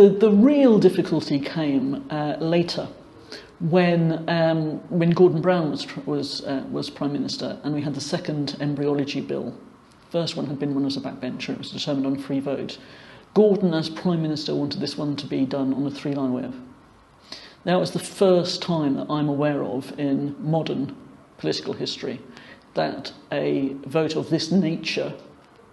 The real difficulty came later, when Gordon Brown was Prime Minister, and we had the second embryology bill. First one had been run as a backbencher. It was determined on a free vote. Gordon, as Prime Minister, wanted this one to be done on a three-line web. Now, it was the first time that I'm aware of in modern political history that a vote of this nature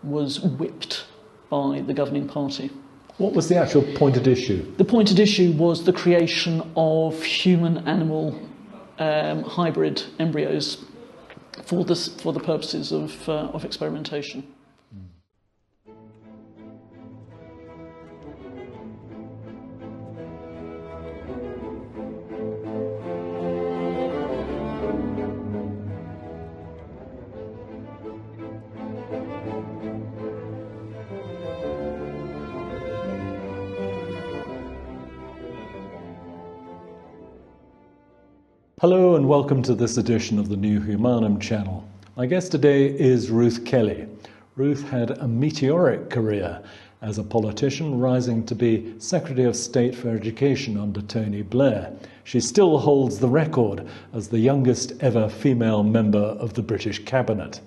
was whipped by the governing party. What was the actual point at issue? The point at issue was the creation of human-animal hybrid embryos for the purposes of experimentation. Hello and welcome to this edition of the New Humanum channel. My guest today is Ruth Kelly. Ruth had a meteoric career as a politician, rising to be Secretary of State for Education under Tony Blair. She still holds the record as the youngest ever female member of the British Cabinet.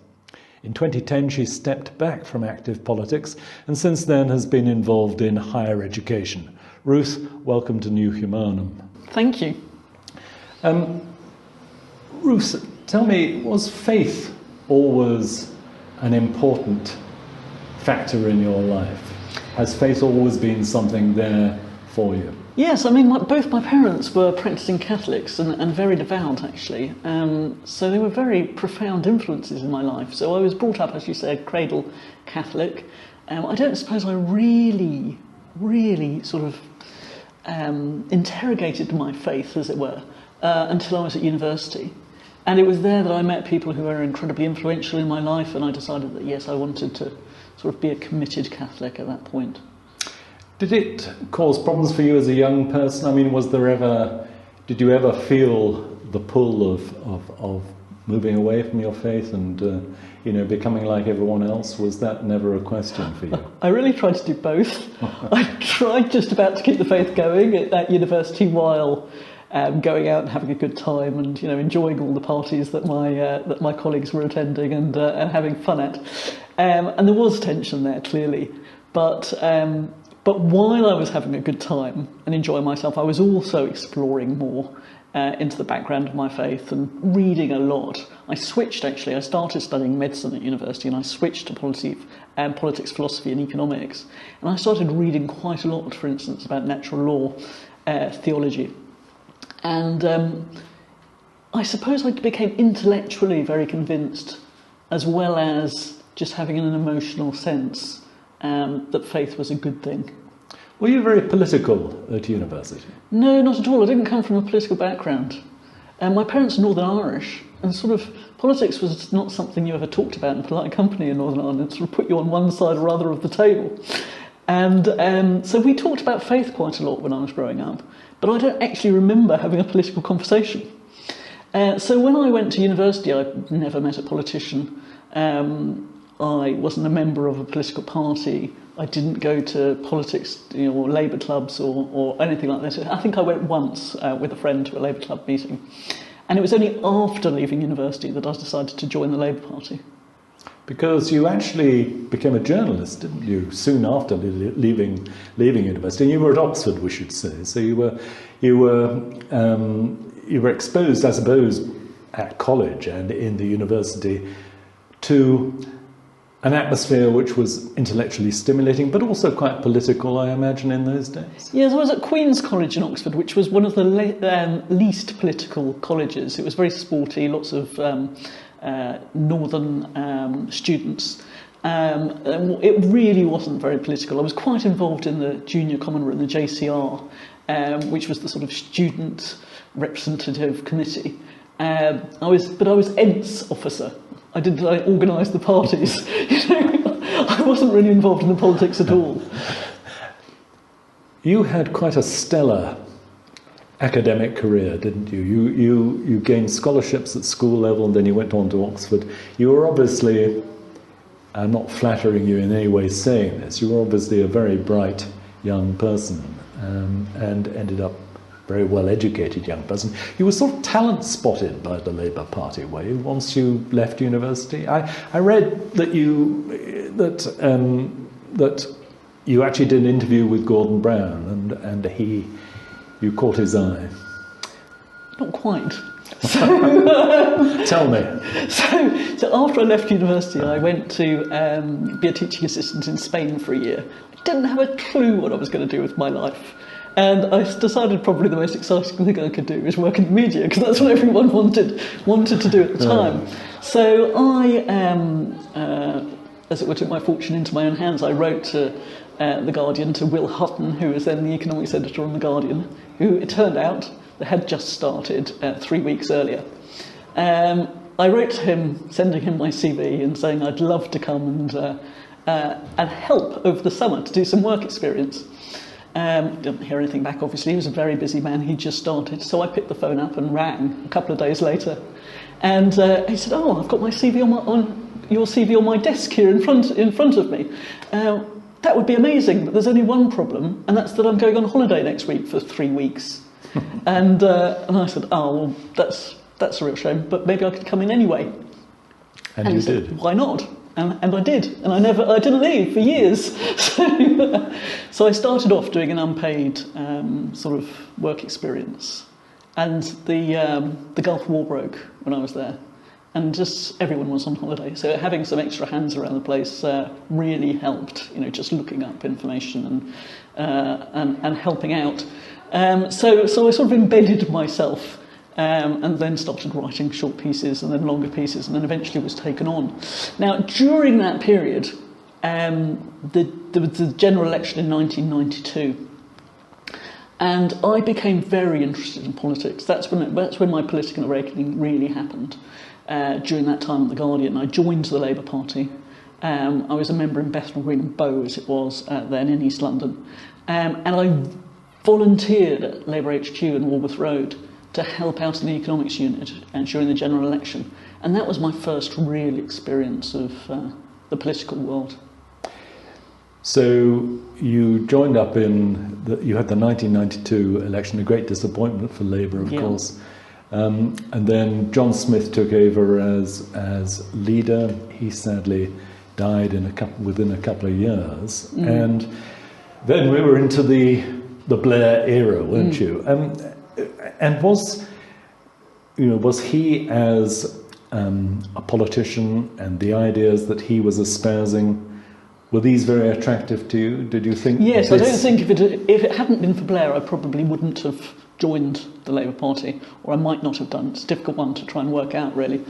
In 2010, she stepped back from active politics and since then has been involved in higher education. Ruth, welcome to New Humanum. Thank you. Ruth, tell me, was faith always an important factor in your life? Has faith always been something there for you? Yes, I mean, both my parents were practicing Catholics and very devout, actually. So they were very profound influences in my life. So I was brought up, as you said, cradle Catholic. I don't suppose I really sort of interrogated my faith, as it were, until I was at university. And it was there that I met people who were incredibly influential in my life, and I decided that, yes, I wanted to sort of be a committed Catholic at that point. Did it cause problems for you as a young person? I mean, did you ever feel the pull of moving away from your faith and, becoming like everyone else? Was that never a question for you? I really tried to do both. I tried just about to keep the faith going at university while going out and having a good time and enjoying all the parties that my colleagues were attending and having fun at, and there was tension there clearly, but while I was having a good time and enjoying myself, I was also exploring more into the background of my faith and reading a lot. I started studying medicine at university and I switched to politics, philosophy and economics, and I started reading quite a lot, for instance, about natural law, theology. And I suppose I became intellectually very convinced, as well as just having an emotional sense that faith was a good thing. Were you very political at university? No, not at all. I didn't come from a political background. My parents are Northern Irish, and sort of politics was not something you ever talked about in polite company in Northern Ireland. It sort of put you on one side or other of the table. And so we talked about faith quite a lot when I was growing up, but I don't actually remember having a political conversation. So when I went to university, I never met a politician. I wasn't a member of a political party. I didn't go to politics, or Labour clubs or anything like that. I think I went once with a friend to a Labour club meeting. And it was only after leaving university that I decided to join the Labour Party. Because you actually became a journalist, didn't you, soon after leaving university? And you were at Oxford, we should say. So you were exposed, I suppose, at college and in the university to an atmosphere which was intellectually stimulating, but also quite political, I imagine, in those days. Yes, I was at Queen's College in Oxford, which was one of the least political colleges. It was very sporty, lots of northern students. It really wasn't very political. I was quite involved in the Junior Common Room, the JCR, which was the sort of student representative committee. I was ENTS officer. I organised the parties. I wasn't really involved in the politics at all. You had quite a stellar academic career, didn't you? You gained scholarships at school level and then you went on to Oxford. You were obviously, I'm not flattering you in any way saying this, you were obviously a very bright young person. and ended up very well-educated young person. You were sort of talent spotted by the Labour Party, were you, once you left university? I read that that you actually did an interview with Gordon Brown, and you caught his eye. Not quite. Tell me. So after I left university, I went to be a teaching assistant in Spain for a year. I didn't have a clue what I was going to do with my life. And I decided probably the most exciting thing I could do is work in the media, because that's what everyone wanted to do at the time. So I, as it were, took my fortune into my own hands. I wrote to The Guardian, to Will Hutton, who was then the economics editor on The Guardian, who, it turned out, had just started 3 weeks earlier. I wrote to him, sending him my CV and saying I'd love to come and help over the summer to do some work experience. Didn't hear anything back, obviously. He was a very busy man. He'd just started. So I picked the phone up and rang a couple of days later. And he said, "Oh, I've got my CV on your CV on my desk here in front of me. That would be amazing, but there's only one problem, and that's that I'm going on holiday next week for 3 weeks." and I said, "Oh, well, that's a real shame, but maybe I could come in anyway." And you said, did. "Why not?" And I did, and I didn't leave for years. So I started off doing an unpaid sort of work experience, and the Gulf War broke when I was there, and just everyone was on holiday. So having some extra hands around the place really helped. Just looking up information and helping out. So I sort of embedded myself. And then started writing short pieces and then longer pieces, and then eventually was taken on. Now, during that period, there was the general election in 1992, and I became very interested in politics. That's when my political awakening really happened. During that time at The Guardian, I joined the Labour Party. I was a member in Bethnal Green and Bow, as it was then in East London, and I volunteered at Labour HQ in Walworth Road to help out in the economics unit during the general election. And that was my first real experience of the political world. So you joined up you had the 1992 election, a great disappointment for Labour, of course. And then John Smith took over as leader. He sadly died within a couple of years. And then we were into the Blair era, weren't you? And was he, as a politician, and the ideas that he was espousing, were these very attractive to you? Did you think? Yes, I don't think if it hadn't been for Blair, I probably wouldn't have joined the Labour Party, or I might not have done. It's a difficult one to try and work out, really.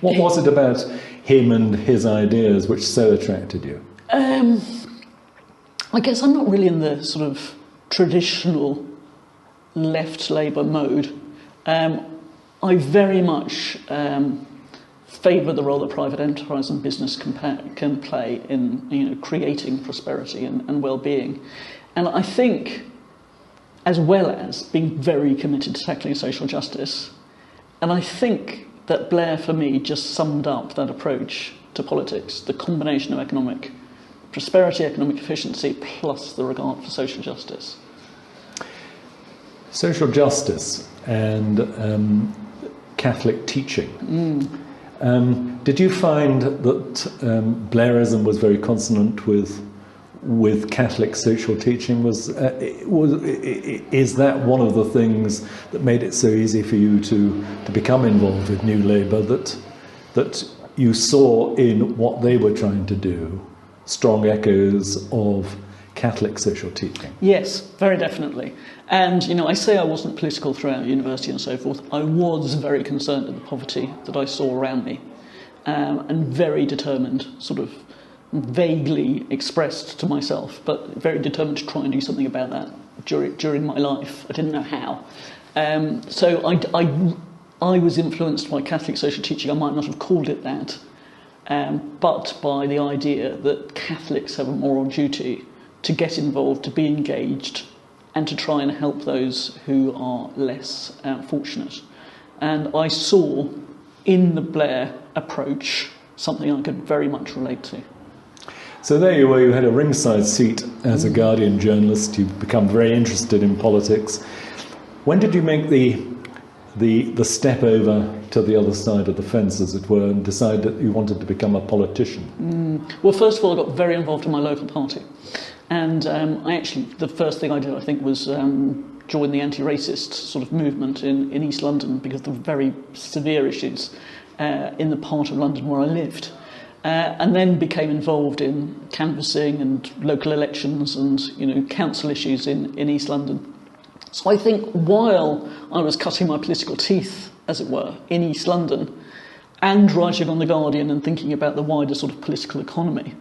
What was it about him and his ideas which so attracted you? I guess I'm not really in the sort of traditional left Labour mode. I very much favour the role that private enterprise and business can play in creating prosperity and well-being. And I think, as well as being very committed to tackling social justice, and I think that Blair, for me, just summed up that approach to politics, the combination of economic prosperity, economic efficiency, plus the regard for social justice. Social justice and Catholic teaching. Did you find that Blairism was very consonant with Catholic social teaching? Is that one of the things that made it so easy for you to become involved with New Labour, that you saw in what they were trying to do strong echoes of Catholic social teaching? Yes, very definitely. And, I say I wasn't political throughout university and so forth. I was very concerned at the poverty that I saw around me, and very determined, sort of vaguely expressed to myself, but very determined to try and do something about that during my life. I didn't know how. So I was influenced by Catholic social teaching. I might not have called it that, but by the idea that Catholics have a moral duty to get involved, to be engaged, and to try and help those who are less fortunate. And I saw in the Blair approach something I could very much relate to. So there you were, you had a ringside seat as a Guardian journalist, you've become very interested in politics. When did you make the step over to the other side of the fence, as it were, and decide that you wanted to become a politician? Well, first of all, I got very involved in my local party. And the first thing I did, I think, was join the anti-racist sort of movement in East London, because of the very severe issues in the part of London where I lived. And then became involved in canvassing and local elections and, council issues in East London. So I think while I was cutting my political teeth, as it were, in East London, and writing on The Guardian and thinking about the wider sort of political economy,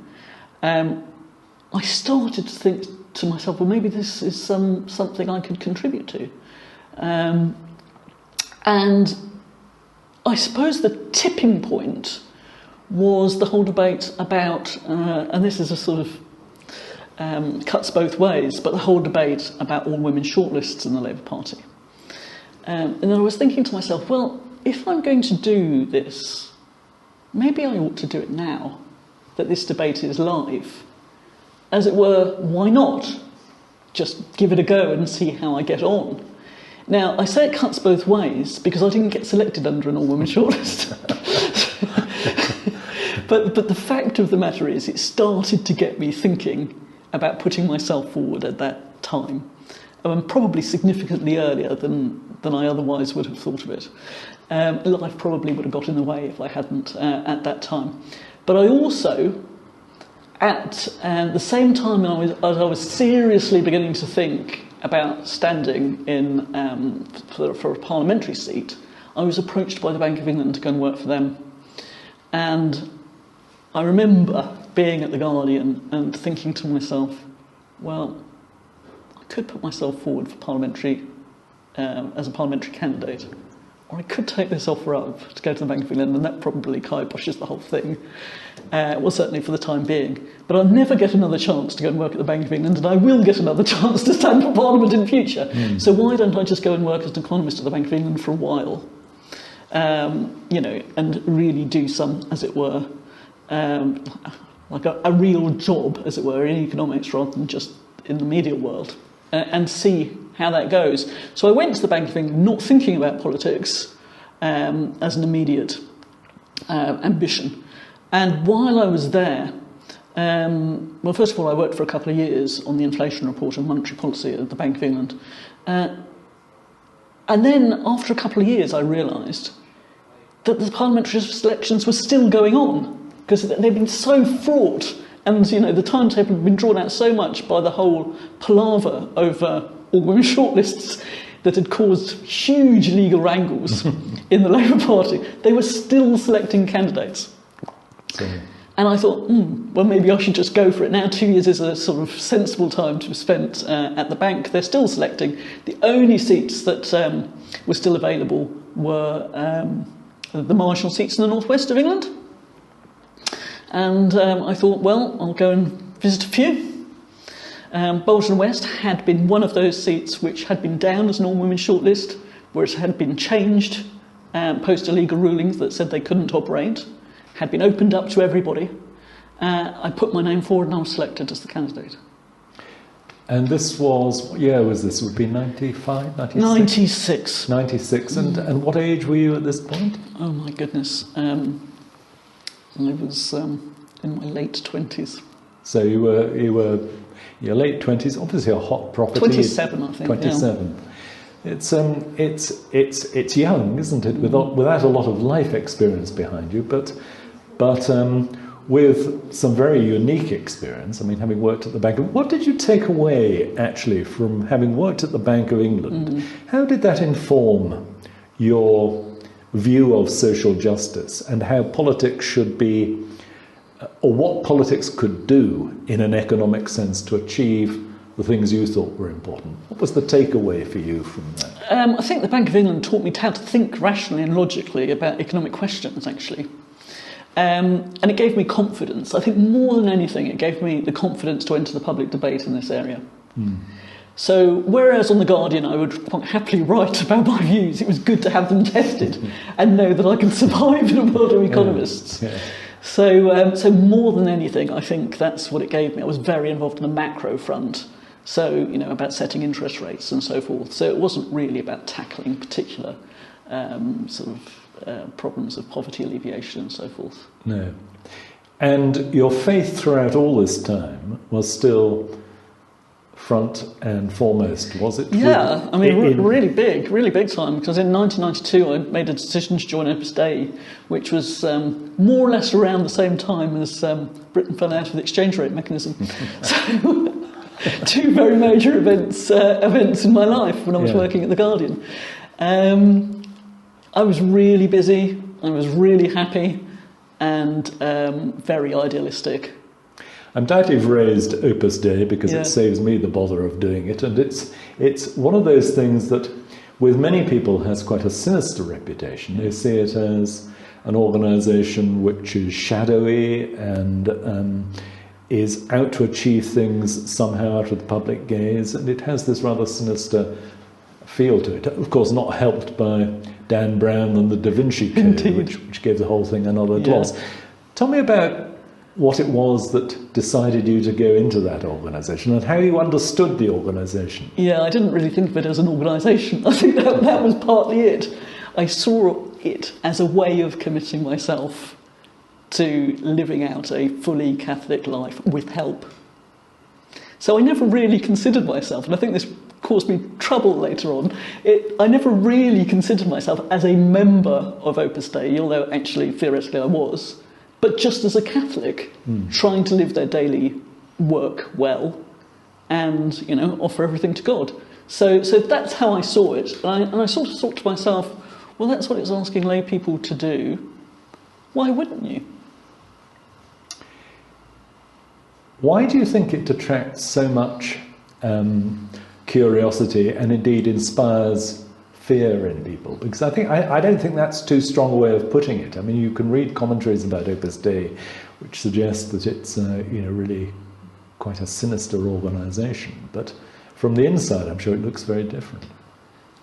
I started to think to myself, well, maybe this is something I could contribute to. And I suppose the tipping point was the whole debate about, and this is a sort of cuts both ways, but the whole debate about all women shortlists in the Labour Party. And then I was thinking to myself, well, if I'm going to do this, maybe I ought to do it now, that this debate is live. As it were, why not just give it a go and see how I get on? Now, I say it cuts both ways because I didn't get selected under an all-women shortlist. But the fact of the matter is, it started to get me thinking about putting myself forward at that time, and probably significantly earlier than I otherwise would have thought of it. Life probably would have got in the way if I hadn't at that time. But I also, at the same time as I was seriously beginning to think about standing in for a parliamentary seat, I was approached by the Bank of England to go and work for them. And I remember being at The Guardian and thinking to myself, well, I could put myself forward for parliamentary as a parliamentary candidate, or I could take this offer up to go to the Bank of England, and that probably kiboshes the whole thing. Well, certainly for the time being. But I'll never get another chance to go and work at the Bank of England, and I will get another chance to stand for Parliament in future. So why don't I just go and work as an economist at the Bank of England for a while, and really do some, as it were, like a real job, as it were, in economics rather than just in the media world, and see how that goes. So I went to the Bank of England not thinking about politics as an immediate ambition. And while I was there, well, first of all, I worked for a couple of years on the inflation report and monetary policy at the Bank of England. And then after a couple of years, I realised that the parliamentary elections were still going on, because they'd been so fraught, and the timetable had been drawn out so much by the whole palaver over all-women shortlists that had caused huge legal wrangles in the Labour Party. They were still selecting candidates. And I thought, well, maybe I should just go for it now. 2 years is a sort of sensible time to be spent at the bank. They're still selecting. The only seats that were still available were the marginal seats in the northwest of England. And I thought, well, I'll go and visit a few. Bolton West had been one of those seats which had been down as an all-women shortlist, where it had been changed post illegal rulings that said they couldn't operate, had been opened up to everybody. I put my name forward and I was selected as the candidate. And this was, what year was this? It would be 95, 96? 96. And what age were you at this point? Oh my goodness. I was in my late 20s. So you were your late 20s, obviously a hot property. 27, I think. 27. Yeah. It's young, isn't it? Without a lot of life experience behind you, but with some very unique experience. I mean, having worked at the Bank of... What did you take away, actually, from having worked at the Bank of England? How did that inform your view of social justice and how politics should be, or what politics could do in an economic sense to achieve the things you thought were important? What was the takeaway for you from that? I think the Bank of England taught me how to think rationally and logically about economic questions, actually. And it gave me confidence. I think more than anything, it gave me the confidence to enter the public debate in this area. So, whereas on The Guardian I would quite happily write about my views, it was good to have them tested and know that I can survive in a world of economists. So more than anything, I think that's what it gave me. I was very involved in the macro front, so about setting interest rates and so forth. So it wasn't really about tackling particular problems of poverty alleviation and so forth. No. And your faith throughout all this time was still front and foremost, was it? Yeah, really big time, because in 1992 I made a decision to join Opus Dei, which was more or less around the same time as Britain fell out of the exchange rate mechanism. So two very major events in my life when I was working at The Guardian. I was really busy, I was really happy, and very idealistic. I'm glad you've raised Opus Dei, because it saves me the bother of doing it, and it's one of those things that with many people has quite a sinister reputation. They see it as an organisation which is shadowy and is out to achieve things somehow out of the public gaze, and it has this rather sinister feel to it. Of course, not helped by Dan Brown and the Da Vinci Code, which gave the whole thing another gloss. Tell me about what it was that decided you to go into that organisation and how you understood the organisation. Yeah, I didn't really think of it as an organisation. I think that was partly it. I saw it as a way of committing myself to living out a fully Catholic life with help. So I never really considered myself, and I think this caused me trouble later on. I never really considered myself as a member of Opus Dei, although actually theoretically I was, but just as a Catholic, trying to live their daily work well and, offer everything to God. So that's how I saw it. And I sort of thought to myself, well, that's what it's asking lay people to do. Why wouldn't you? Why do you think it attracts so much curiosity and indeed inspires fear in people? Because I don't think that's too strong a way of putting it. I mean, you can read commentaries about Opus Dei which suggest that it's really quite a sinister organisation, but from the inside I'm sure it looks very different.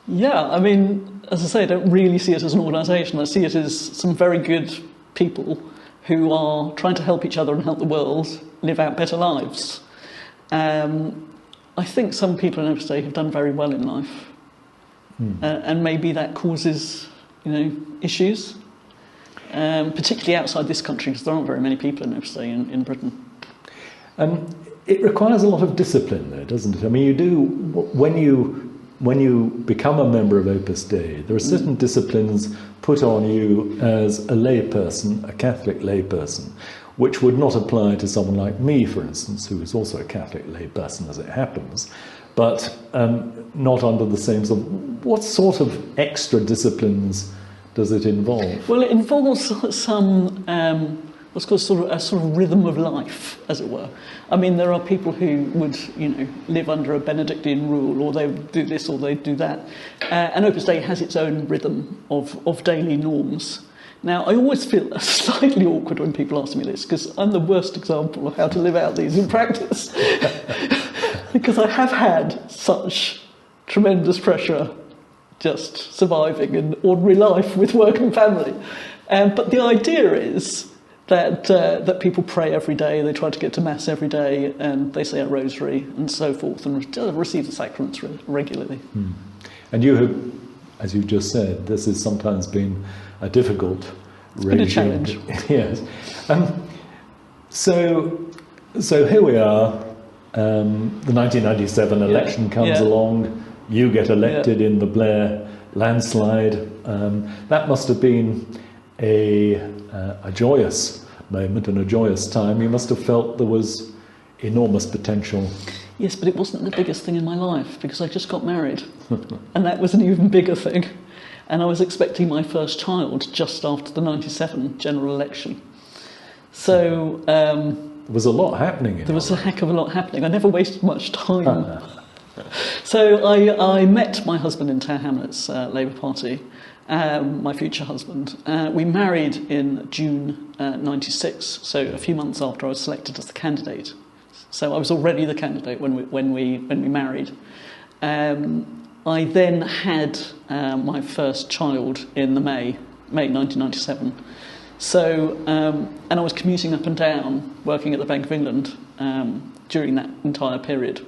Yeah, I mean, as I say, I don't really see it as an organisation. I see it as some very good people who are trying to help each other and help the world live out better lives. I think some people in Opus Dei have done very well in life. And maybe that causes, issues, particularly outside this country, because there aren't very many people in Opus Dei in Britain. It requires a lot of discipline, though, doesn't it? I mean, you do when you become a member of Opus Dei, there are certain disciplines put on you as a layperson, a Catholic layperson, which would not apply to someone like me, for instance, who is also a Catholic layperson, as it happens. But not under the same sort of... What sort of extra disciplines does it involve? Well, it involves some what's called a sort of rhythm of life, as it were. I mean, there are people who would, live under a Benedictine rule, or they do this or they do that. And Opus Dei has its own rhythm of daily norms. Now, I always feel slightly awkward when people ask me this, because I'm the worst example of how to live out these in practice. Because I have had such tremendous pressure just surviving an ordinary life with work and family. But the idea is that people pray every day, they try to get to Mass every day, and they say a rosary and so forth, and receive the sacraments regularly. And you have, as you just said, this has sometimes been a difficult regime. Been a challenge. Yes. So here we are. The 1997 election comes along. You get elected in the Blair landslide. That must have been a joyous moment and a joyous time. You must have felt there was enormous potential. Yes, but it wasn't the biggest thing in my life, because I just got married. And that was an even bigger thing. And I was expecting my first child just after the 97 general election. So... there was a lot happening. There was a heck of a lot happening. I never wasted much time. So I met my husband in Tower Hamlets, Labour Party, my future husband. We married in June 96, so a few months after I was selected as the candidate. So I was already the candidate when we married. I then had my first child in May 1997. So, and I was commuting up and down, working at the Bank of England during that entire period.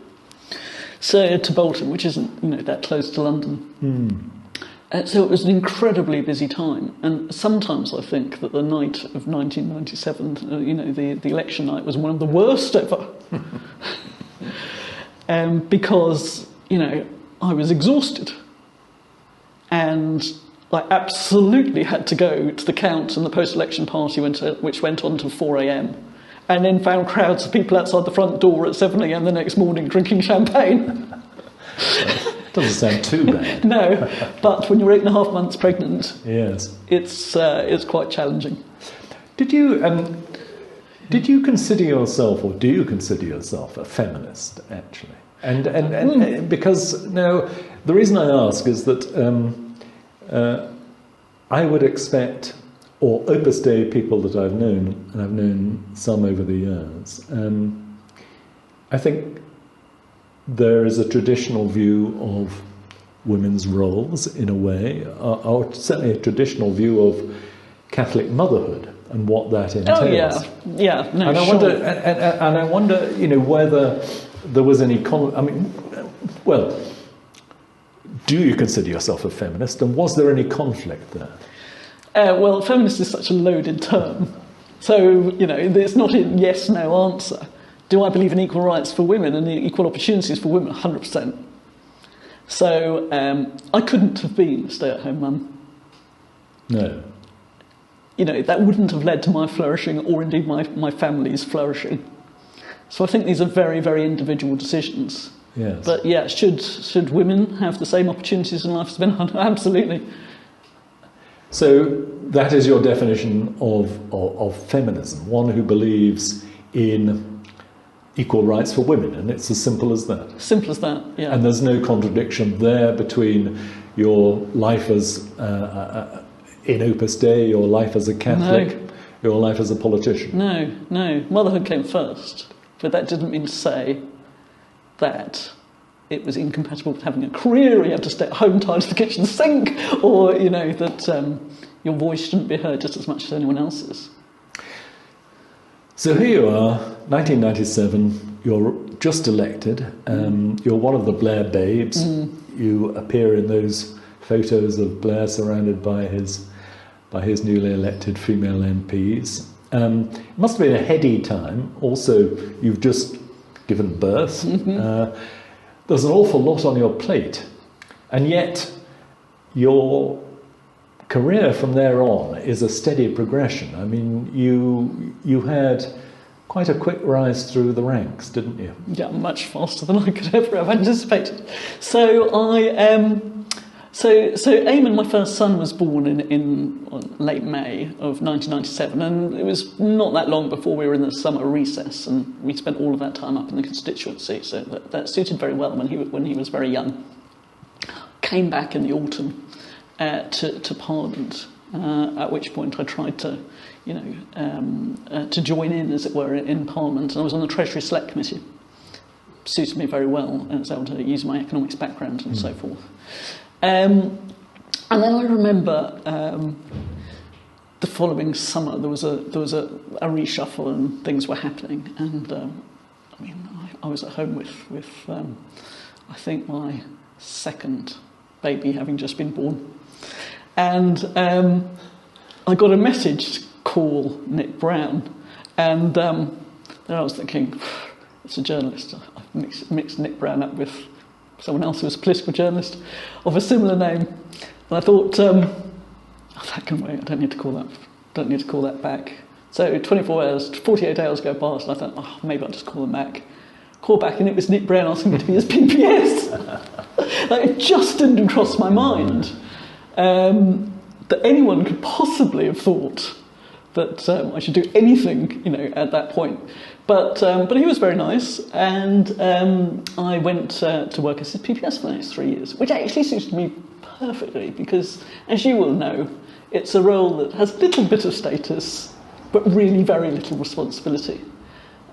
So to Bolton, which isn't that close to London. So it was an incredibly busy time, and sometimes I think that the night of 1997, the election night, was one of the worst ever, because I was exhausted, and I absolutely had to go to the count and the post-election party, which went on till 4 a.m, and then found crowds of people outside the front door at 7 a.m. the next morning drinking champagne. Doesn't sound too bad. No, but when you're 8.5 months pregnant, yes, it's quite challenging. Did you consider yourself, or do you consider yourself, a feminist actually? And because now the reason I ask is that I would expect, or Opus Dei people that I've known, and I've known some over the years, I think there is a traditional view of women's roles in a way, or certainly a traditional view of Catholic motherhood and what that entails. Oh yeah, no, and I sure. wonder, and I wonder, whether there was any do you consider yourself a feminist, and was there any conflict there? Well, feminist is such a loaded term, so it's not a yes/no answer. Do I believe in equal rights for women and equal opportunities for women? 100%. So I couldn't have been a stay-at-home mum. No. That wouldn't have led to my flourishing, or indeed my family's flourishing. So I think these are very, very individual decisions. Yes. But yeah, should women have the same opportunities in life as men? Absolutely. So that is your definition of feminism, one who believes in equal rights for women, and it's as simple as that. Simple as that, yeah. And there's no contradiction there between your life as in Opus Dei, your life as a Catholic, your life as a politician. No. Motherhood came first, but that didn't mean to say that it was incompatible with having a career, you have to stay at home tied to the kitchen sink, or that your voice shouldn't be heard just as much as anyone else's. So here you are, 1997, you're just elected, you're one of the Blair babes, you appear in those photos of Blair surrounded by his newly elected female MPs. It must have been a heady time, also you've just given birth, there's an awful lot on your plate, and yet your career from there on is a steady progression. I mean, you had quite a quick rise through the ranks, didn't you? Yeah, much faster than I could ever have anticipated. So so Eamon, my first son, was born in late May of 1997, and it was not that long before we were in the summer recess, and we spent all of that time up in the constituency, so that suited very well when he was very young. Came back in the autumn to Parliament, at which point I tried to join in, as it were, in Parliament, and I was on the Treasury Select Committee. Suited me very well, and I was able to use my economics background and so forth. And then I remember the following summer there was a reshuffle and things were happening, and I was at home with I think my second baby having just been born, and I got a message to call Nick Brown, and then I was thinking, it's a journalist. I've mixed Nick Brown up with someone else who was a political journalist of a similar name, and I thought, that can wait. I don't need to call that back. So 48 hours go past, and I thought, maybe I'll just call them back. Call back, and it was Nick Brown asking me to be his PPS. It just didn't cross my mind that anyone could possibly have thought that I should do anything, at that point. But he was very nice, and I went to work as his PPS for the next 3 years, which actually suited me perfectly because, as you will know, it's a role that has a little bit of status, but really very little responsibility.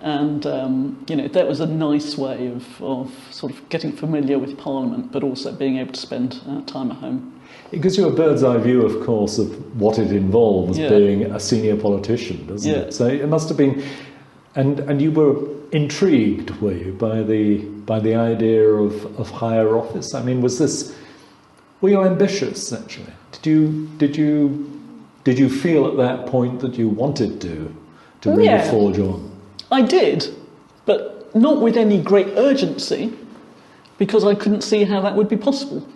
And, that was a nice way of sort of getting familiar with Parliament, but also being able to spend time at home. It gives you a bird's eye view, of course, of what it involves being a senior politician, doesn't it? So it must have been, and you were intrigued, were you, by the idea of higher office? I mean, were you ambitious actually? Did you feel at that point that you wanted to really forge on? I did, but not with any great urgency, because I couldn't see how that would be possible.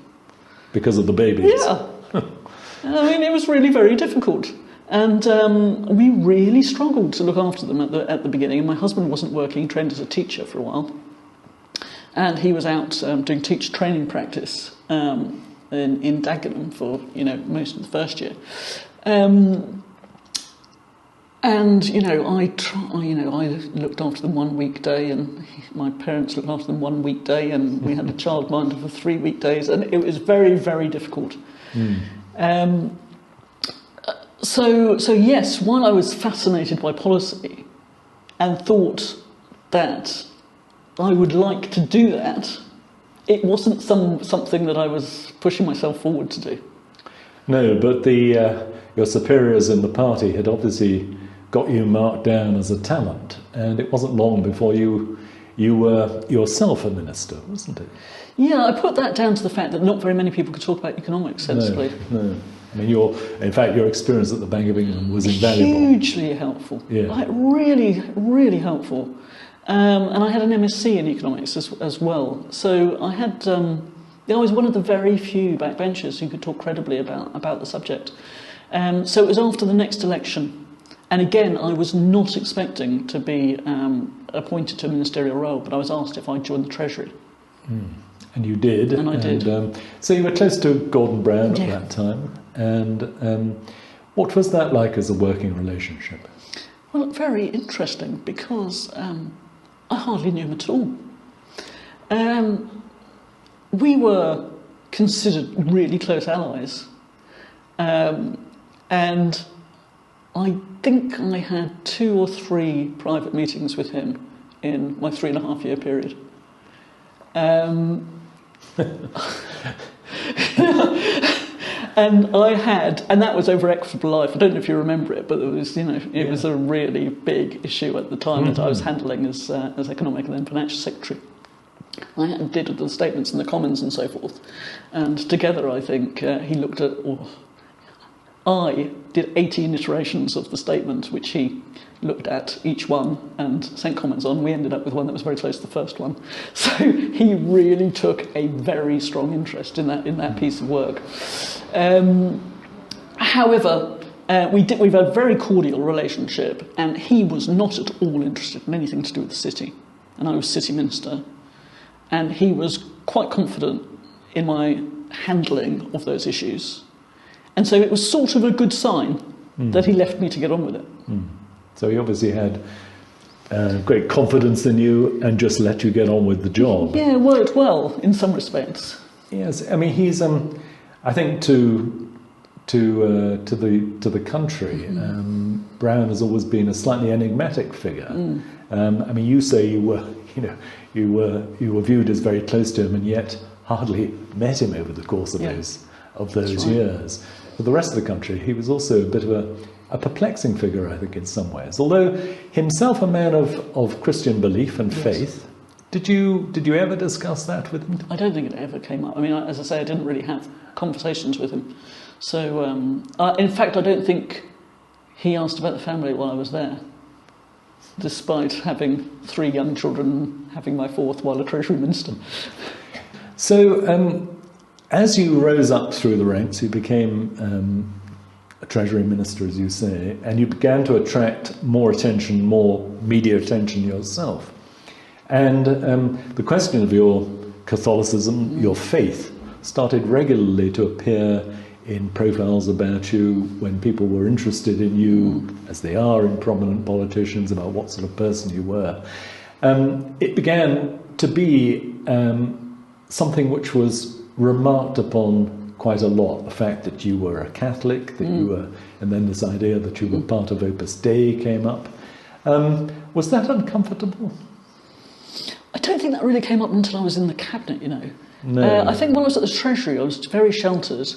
Because of the babies? Yeah. I mean, it was really very difficult. And we really struggled to look after them at the beginning. And my husband wasn't working, trained as a teacher for a while. And he was out doing teacher training practice in Dagenham for, most of the first year. And I looked after them one weekday, and my parents looked after them one weekday, and we had a childminder for 3 weekdays, and it was very, very difficult. So yes, while I was fascinated by policy and thought that I would like to do that, it wasn't something that I was pushing myself forward to do. No, but your superiors in the party had obviously got you marked down as a talent, and it wasn't long before you were yourself a minister, wasn't it? Yeah, I put that down to the fact that not very many people could talk about economics sensibly. No. I mean, your experience at the Bank of England was invaluable. Hugely helpful. Yeah. Like, really, really helpful. And I had an MSc in economics as well. So I had, I was one of the very few backbenchers who could talk credibly about the subject. So it was after the next election. And again, I was not expecting to be appointed to a ministerial role, but I was asked if I'd join the Treasury. And you did. And I did. So you were close to Gordon Brown at that time. And what was that like as a working relationship? Well, very interesting, because I hardly knew him at all. We were considered really close allies. And I think I had 2 or 3 private meetings with him in my 3.5-year period. And that was over Equitable Life. I don't know if you remember it, but it was, it was a really big issue at the time that I was handling as economic and then financial secretary. I did the statements in the Commons and so forth, and together I think he looked at, I did 18 iterations of the statement, which he looked at each one and sent comments on. We ended up with one that was very close to the first one. So he really took a very strong interest in that piece of work. However, we've had a very cordial relationship, and he was not at all interested in anything to do with the city. And I was city minister, and he was quite confident in my handling of those issues. And so it was sort of a good sign that he left me to get on with it. So he obviously had great confidence in you and just let you get on with the job. Yeah, it worked well in some respects. Yes, I mean, he's, I think to the country, Brown has always been a slightly enigmatic figure. I mean, you say you were viewed as very close to him, and yet hardly met him over the course of those years. For the rest of the country, he was also a bit of a perplexing figure, I think, in some ways. Although himself a man of Christian belief and faith, did you ever discuss that with him? I don't think it ever came up. I mean, as I say, I didn't really have conversations with him. So, in fact, I don't think he asked about the family while I was there, despite having 3 young children and having my 4th while a Treasury Minister. So, as you rose up through the ranks, you became a Treasury Minister, as you say, and you began to attract more attention, more media attention yourself. And the question of your Catholicism, your faith, started regularly to appear in profiles about you when people were interested in you, as they are in prominent politicians, about what sort of person you were. It began to be something which was remarked upon quite a lot. The fact that you were a Catholic, that you were, and then this idea that you were part of Opus Dei came up. Was that uncomfortable? I don't think that really came up until I was in the cabinet, you know. No. I think when I was at the Treasury, I was very sheltered.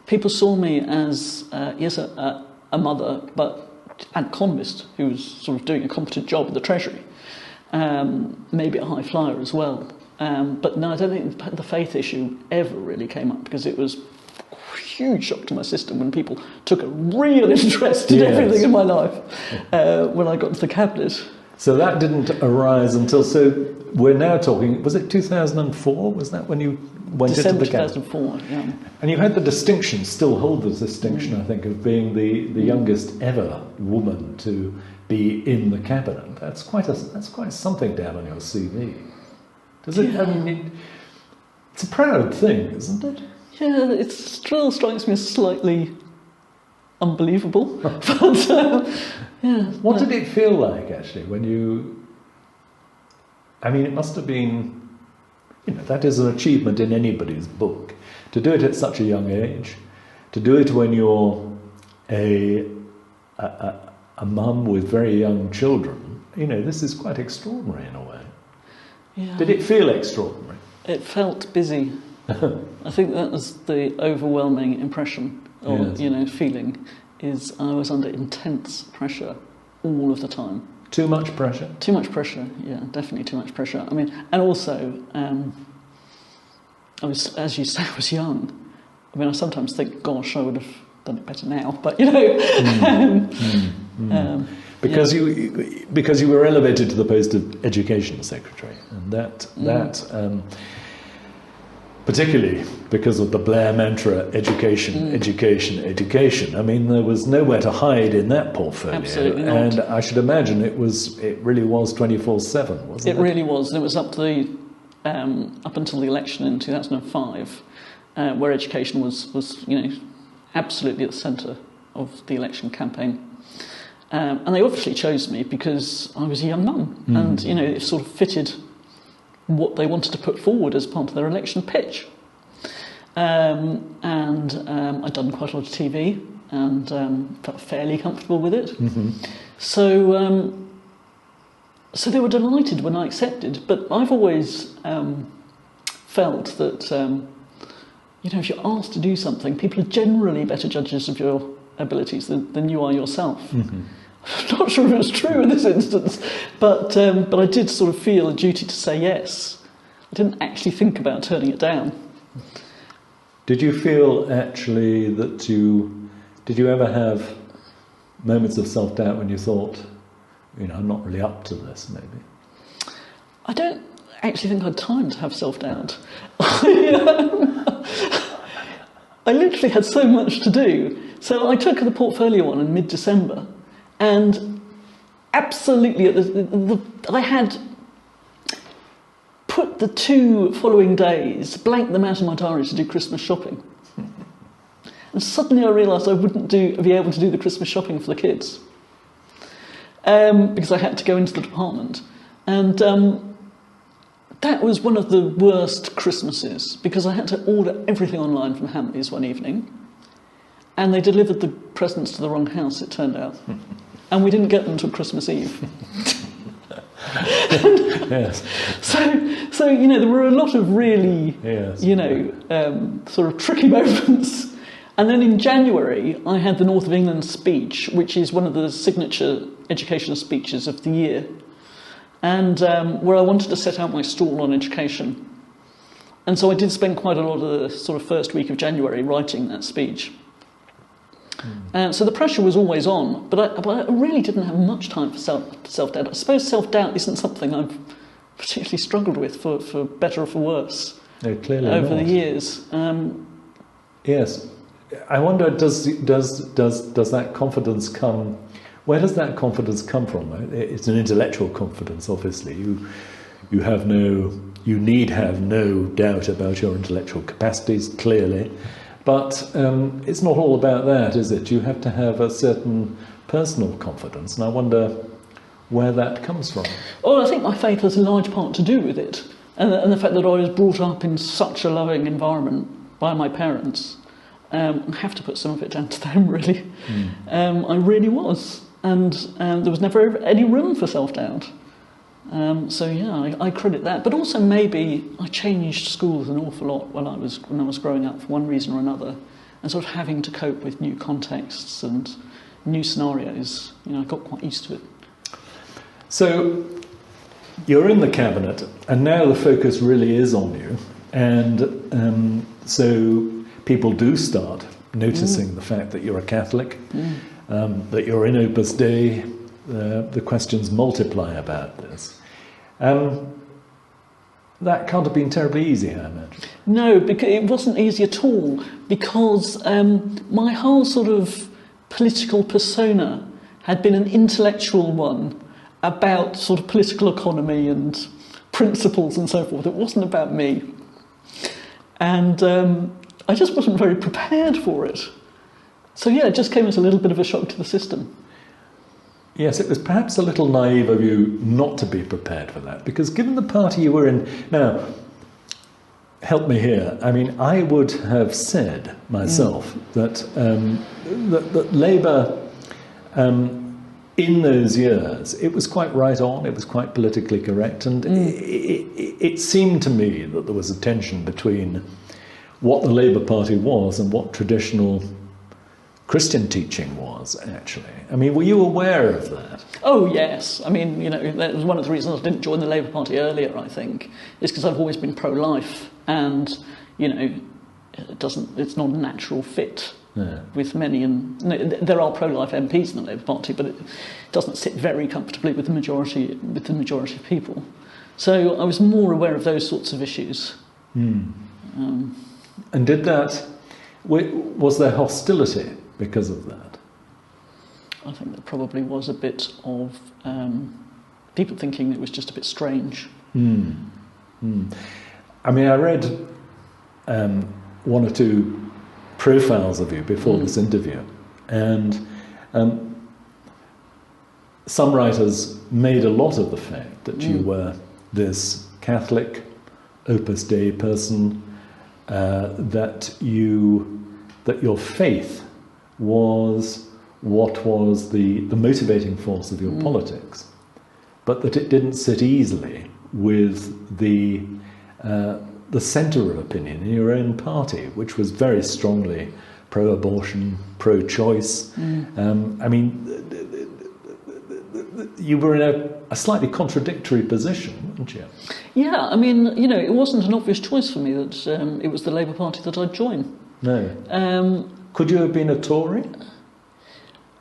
People saw me as, yes, a mother, but an economist who was sort of doing a competent job at the Treasury. Maybe a high flyer as well. But no, I don't think the faith issue ever really came up, because it was a huge shock to my system when people took a real interest in everything in my life when I got to the cabinet. So that didn't arise until, so we're now talking, was it 2004? Was that when you went December into the cabinet? 2004, yeah. And you had the distinction, still hold the distinction, I think, of being the youngest ever woman to be in the cabinet. That's quite something down on your CV. Does it? Yeah. I mean, it's a proud thing, isn't it? Yeah, it still strikes me as slightly unbelievable. But yeah. What did it feel like, actually, when you... I mean, it must have been... You know, that is an achievement in anybody's book. To do it at such a young age, to do it when you're a mum with very young children, you know, this is quite extraordinary in a way. Yeah. Did it feel extraordinary? It felt busy. I think that was the overwhelming impression, or feeling, is I was under intense pressure all of the time. Too much pressure? Too much pressure, yeah, definitely too much pressure. I mean, and also, I was, as you say, I was young. I mean, I sometimes think, gosh, I would have done it better now, but you know. Because you were elevated to the post of Education Secretary, and that particularly because of the Blair mantra, education, education, education. I mean, there was nowhere to hide in that portfolio. Absolutely not. And I should imagine it really was 24/7, wasn't it? It really was, and it was up until the election in 2005, where education was absolutely at the centre of the election campaign. And they obviously chose me because I was a young mum, and it sort of fitted what they wanted to put forward as part of their election pitch. I'd done quite a lot of TV and felt fairly comfortable with it. Mm-hmm. So they were delighted when I accepted. But I've always felt that if you're asked to do something, people are generally better judges of your abilities than you are yourself. Mm-hmm. I'm not sure if it was true in this instance, but I did sort of feel a duty to say yes. I didn't actually think about turning it down. Did you feel actually that did you ever have moments of self-doubt when you thought, I'm not really up to this, maybe? I don't actually think I had time to have self-doubt. I literally had so much to do. So I took the portfolio on in mid-December, and absolutely, I had put the 2 following days, blanked them out of my diary to do Christmas shopping. And suddenly I realised I wouldn't be able to do the Christmas shopping for the kids, because I had to go into the department. And that was one of the worst Christmases, because I had to order everything online from Hamleys one evening, and they delivered the presents to the wrong house, it turned out. And we didn't get them until Christmas Eve. Yes. So there were a lot of really, sort of tricky moments. And then in January, I had the North of England speech, which is one of the signature educational speeches of the year, and where I wanted to set out my stall on education. And so I did spend quite a lot of the sort of first week of January writing that speech. So the pressure was always on, but I really didn't have much time for self-doubt. I suppose self-doubt isn't something I've particularly struggled with for better or for worse over the years. Yes. I wonder, does that confidence come... Where does that confidence come from? It's an intellectual confidence, obviously. You need have no doubt about your intellectual capacities, clearly. But it's not all about that, is it? You have to have a certain personal confidence, and I wonder where that comes from. Well, I think my faith has a large part to do with it, and the fact that I was brought up in such a loving environment by my parents. I have to put some of it down to them, really. I really was. and there was never any room for self-doubt. So yeah, I credit that. But also maybe I changed schools an awful lot when I was growing up for one reason or another, and sort of having to cope with new contexts and new scenarios. I got quite used to it. So you're in the cabinet, and now the focus really is on you, and so people do start noticing the fact that you're a Catholic, that you're in Opus Dei. The questions multiply about this. That can't have been terribly easy, I imagine. No, because it wasn't easy at all, because my whole sort of political persona had been an intellectual one about sort of political economy and principles and so forth. It wasn't about me. And I just wasn't very prepared for it. So yeah, it just came as a little bit of a shock to the system. Yes, it was perhaps a little naive of you not to be prepared for that, because given the party you were in... Now, help me here. I mean, I would have said myself that Labour, in those years, it was quite right on, it was quite politically correct, and it seemed to me that there was a tension between what the Labour Party was and what traditional Christian teaching was, actually. I mean, were you aware of that? Oh, yes. I mean, that was one of the reasons I didn't join the Labour Party earlier, I think, is because I've always been pro-life, and, it's not a natural fit with many, and there are pro-life MPs in the Labour Party, but it doesn't sit very comfortably with the majority of people. So I was more aware of those sorts of issues. And was there hostility because of that? I think there probably was a bit of people thinking it was just a bit strange. I mean, I read one or two profiles of you before this interview, and some writers made a lot of the fact that you were this Catholic Opus Dei person, that your faith was what was the motivating force of your politics, but that it didn't sit easily with the centre of opinion in your own party, which was very strongly pro-abortion, pro-choice. I mean, you were in a slightly contradictory position, weren't you? Yeah, I mean, it wasn't an obvious choice for me that it was the Labour Party that I'd join. No. Could you have been a Tory?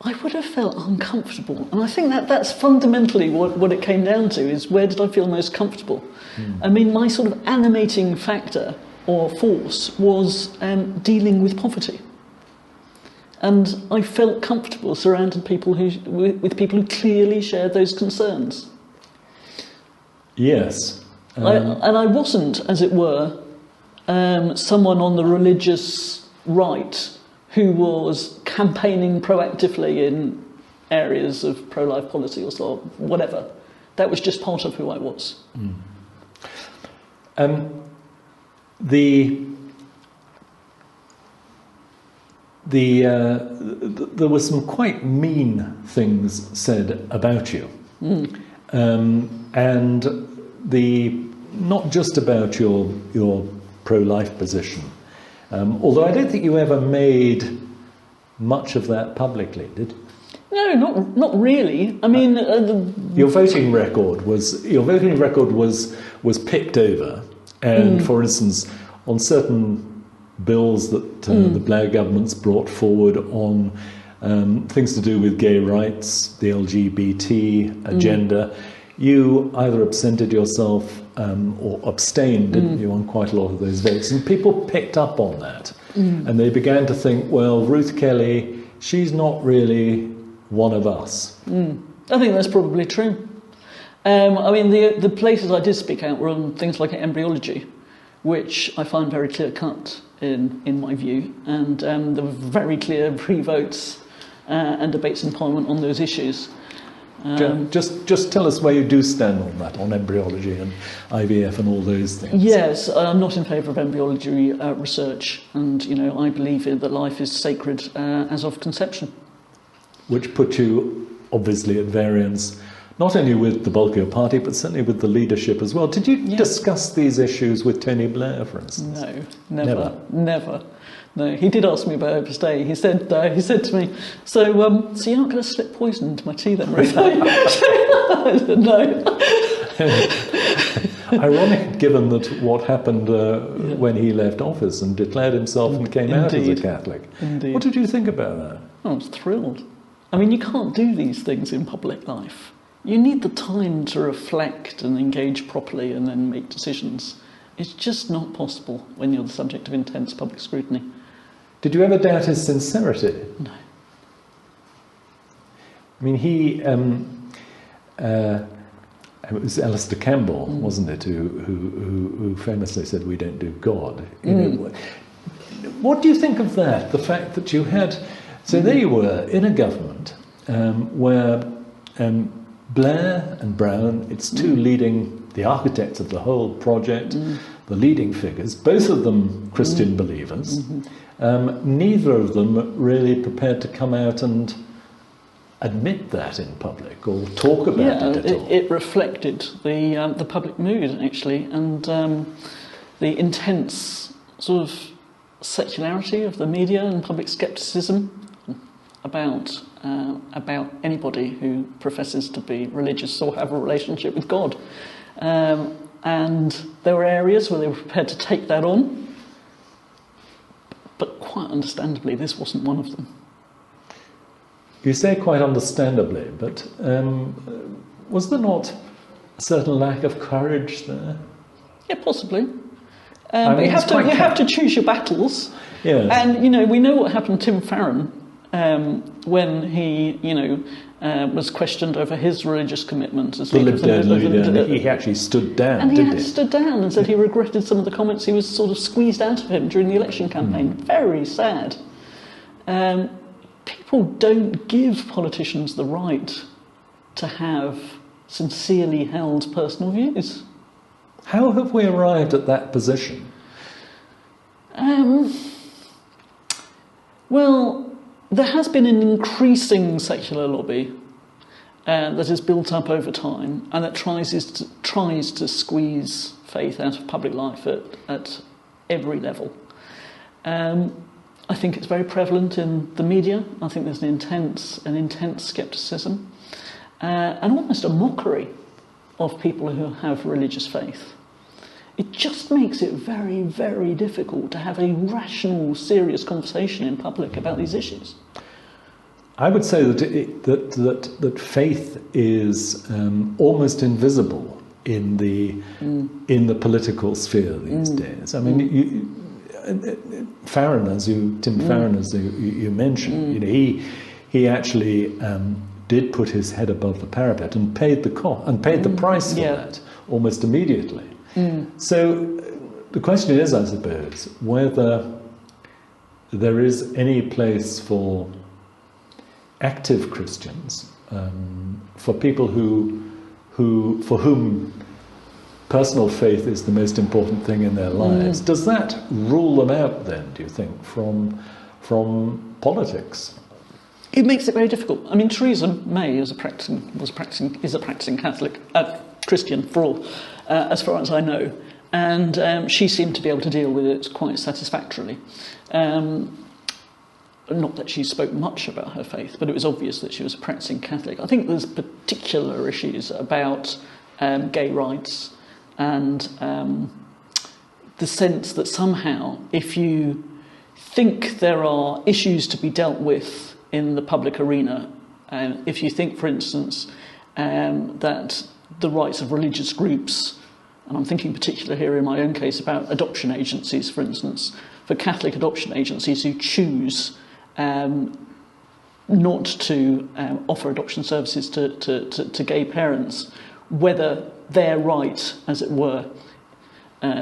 I would have felt uncomfortable. And I think that's fundamentally what it came down to, is where did I feel most comfortable? I mean, my sort of animating factor or force was dealing with poverty. And I felt comfortable surrounding people with people who clearly shared those concerns. Yes. And I wasn't, as it were, someone on the religious right who was campaigning proactively in areas of pro-life policy or so, whatever. That was just part of who I was. There were some quite mean things said about you, and not just about your pro-life position, although I don't think you ever made much of that publicly, did you? No, not really. I mean, your voting record was picked over, and for instance, on certain bills that the Blair government's brought forward on things to do with gay rights, the LGBT agenda, you either absented yourself or abstained, didn't you, on quite a lot of those votes. And people picked up on that. And they began to think, well, Ruth Kelly, she's not really one of us. I think that's probably true. I mean, the places I did speak out were on things like embryology, which I find very clear-cut in my view, and there were very clear pre-votes and debates in Parliament on those issues. Just tell us where you do stand on that, on embryology and IVF and all those things. Yes, I'm not in favour of embryology research, and I believe that life is sacred as of conception. Which put you obviously at variance, not only with the bulk of your party, but certainly with the leadership as well. Did you discuss these issues with Tony Blair, for instance? No, never. No, he did ask me about Opus Dei. He said to me, so you're not going to slip poison into my tea then, Ruth? I said, no. Ironic, given that what happened when he left office and declared himself and came out as a Catholic. Indeed. What did you think about that? I was thrilled. I mean, you can't do these things in public life. You need the time to reflect and engage properly and then make decisions. It's just not possible when you're the subject of intense public scrutiny. Did you ever doubt his sincerity? No. I mean, it was Alistair Campbell, wasn't it, who famously said, "We don't do God." You know, what do you think of that? The fact that you had, so there you were in a government where Blair and Brown, it's two leading, the architects of the whole project, the leading figures, both of them Christian believers. Neither of them really prepared to come out and admit that in public or talk about it at all. It reflected the public mood, actually, and the intense sort of secularity of the media and public scepticism about anybody who professes to be religious or have a relationship with God. And there were areas where they were prepared to take that on, but quite understandably, this wasn't one of them. You say quite understandably, but was there not a certain lack of courage there? Yeah, possibly. But you have to choose your battles. Yes. And, you know, we know what happened to Tim Farron when he, was questioned over his religious commitment as Lib Dem leader, and he actually stood down, and didn't he? Stood down and said he regretted some of the comments he was sort of squeezed out of him during the election campaign. Very sad. People don't give politicians the right to have sincerely held personal views. How have we arrived at that position? Well, there has been an increasing secular lobby that has built up over time and that tries to squeeze faith out of public life at every level. I think it's very prevalent in the media. I think there's an intense scepticism and almost a mockery of people who have religious faith. It just makes it very, very difficult to have a rational, serious conversation in public about these issues. I would say that faith is almost invisible in the political sphere these days. I mean, Farron, Tim Farron, as you mentioned, he actually did put his head above the parapet and paid the price for that almost immediately. So the question is, I suppose, whether there is any place for active Christians, for people for whom personal faith is the most important thing in their lives. Does that rule them out then, do you think, from politics? It makes it very difficult. I mean, Theresa May is a practicing Catholic, Christian for all, as far as I know, and she seemed to be able to deal with it quite satisfactorily. Not that she spoke much about her faith, but it was obvious that she was a practicing Catholic. I think there's particular issues about gay rights and the sense that somehow, if you think there are issues to be dealt with in the public arena, if you think, for instance, that the rights of religious groups, and I'm thinking particularly here in my own case about adoption agencies, for instance, for Catholic adoption agencies who choose not to offer adoption services to gay parents, whether their right, as it were,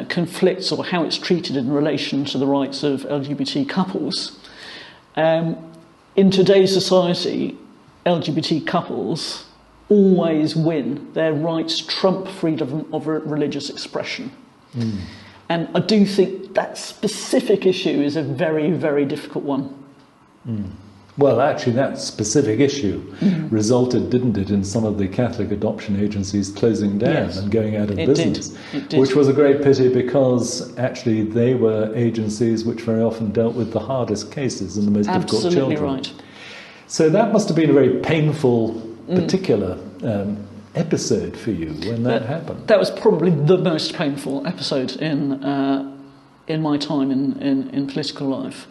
conflicts or how it's treated in relation to the rights of LGBT couples. In today's society, LGBT couples always win. Their rights trump freedom of religious expression. And I do think that specific issue is a very, very difficult one. Well, actually, that specific issue resulted, didn't it, in some of the Catholic adoption agencies closing down Yes, and going out of it business, did. It did. which was a great pity because actually they were agencies which very often dealt with the hardest cases and the most difficult children. Absolutely right. So that must have been a very painful, particular episode for you when that happened. That was probably the most painful episode in my time in political life.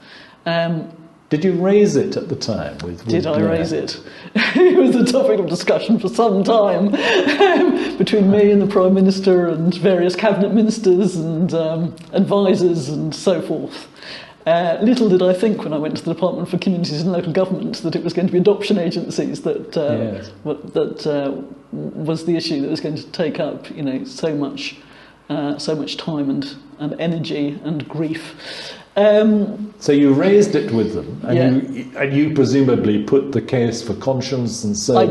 Did you raise it at the time? Did I raise it? It was a topic of discussion for some time between me and the Prime Minister and various cabinet ministers and advisors and so forth. Little did I think when I went to the Department for Communities and Local Government that it was going to be adoption agencies that was the issue that was going to take up, so much time and energy and grief. So you raised it with them, and you presumably put the case for conscience and so. I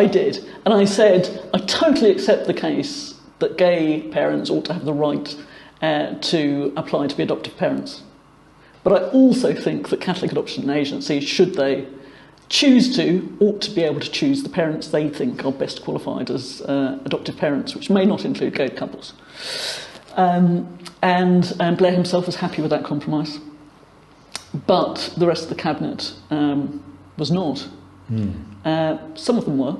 did, and I said I totally accept the case that gay parents ought to have the right to apply to be adoptive parents, but I also think that Catholic adoption agencies, should they choose to, ought to be able to choose the parents they think are best qualified as adoptive parents, which may not include gay couples. And Blair himself was happy with that compromise, but the rest of the cabinet was not. Some of them were,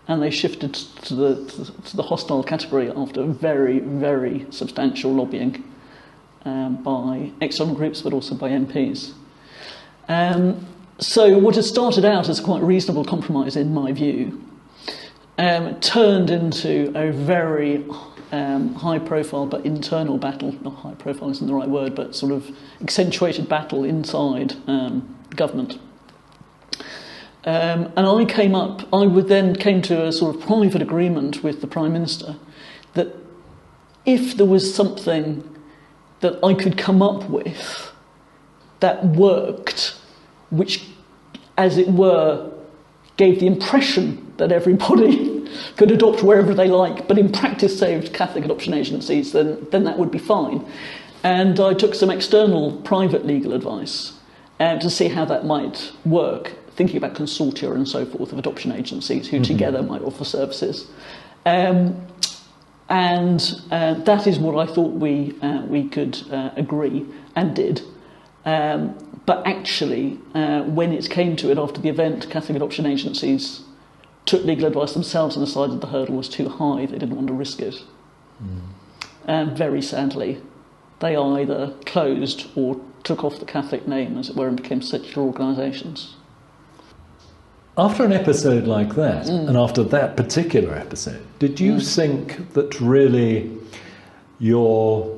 and they shifted to the hostile category after very, very substantial lobbying by external groups, but also by MPs. So what had started out as a quite reasonable compromise, in my view, turned into a very high-profile but internal battle. Not high-profile isn't the right word, but sort of accentuated battle inside government. And I came to a sort of private agreement with the Prime Minister that if there was something that I could come up with that worked, which, as it were, gave the impression that everybody could adopt wherever they like, but in practice saved Catholic adoption agencies, then that would be fine. And I took some external private legal advice to see how that might work, thinking about consortia and so forth of adoption agencies who together might offer services. And that is what I thought we could agree and did. But actually, when it came to it after the event, Catholic adoption agencies took legal advice themselves and decided the hurdle was too high. They didn't want to risk it. And very sadly, they either closed or took off the Catholic name, as it were, and became secular organisations. After an episode like that, and after that particular episode, did you think that really your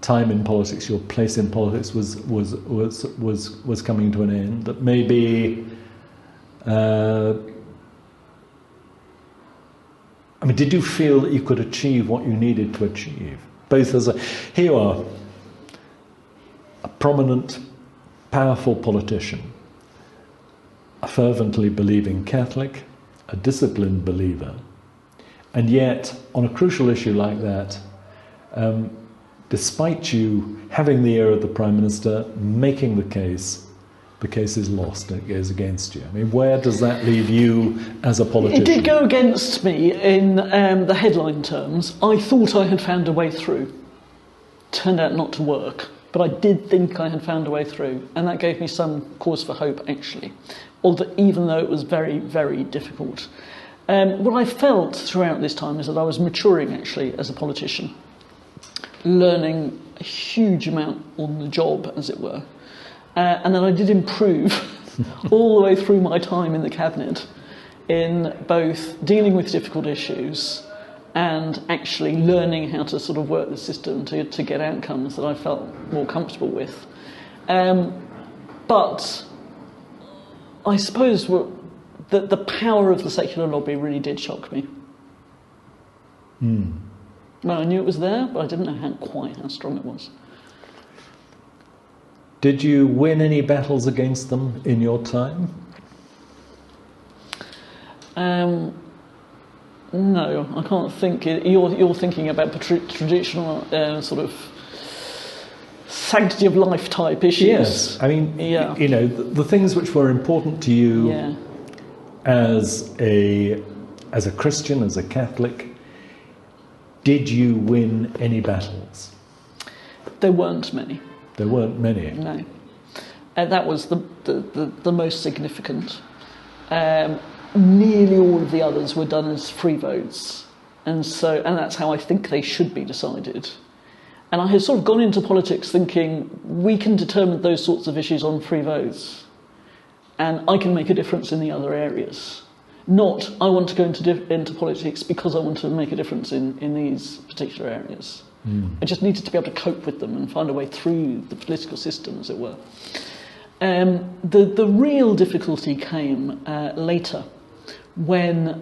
time in politics, your place in politics was coming to an end? That maybe, did you feel that you could achieve what you needed to achieve? Both as here you are, a prominent, powerful politician, a fervently believing Catholic, a disciplined believer, and yet on a crucial issue like that, despite you having the ear of the Prime Minister, making the case is lost and it goes against you. Where does that leave you as a politician? It did go against me in the headline terms. I thought I had found a way through. Turned out not to work, but I did think I had found a way through, and that gave me some cause for hope, actually, even though it was very, very difficult. What I felt throughout this time is that I was maturing, actually, as a politician, learning a huge amount on the job, as it were. And then I did improve all the way through my time in the cabinet in both dealing with difficult issues and actually learning how to sort of work the system to get outcomes that I felt more comfortable with. But I suppose that the power of the secular lobby really did shock me. Well, I knew it was there, but I didn't know quite how strong it was. Did you win any battles against them in your time? No, I can't think. You're thinking about traditional sort of sanctity of life type issues. Yes, I mean, you know, the things which were important to you as a Christian, as a Catholic, did you win any battles? There weren't many. There weren't many. No. That was the most significant. Nearly all of the others were done as free votes, and that's how I think they should be decided. And I had sort of gone into politics thinking we can determine those sorts of issues on free votes, and I can make a difference in the other areas. Not I want to go into politics because I want to make a difference in these particular areas. I just needed to be able to cope with them and find a way through the political system, as it were. The real difficulty came later, when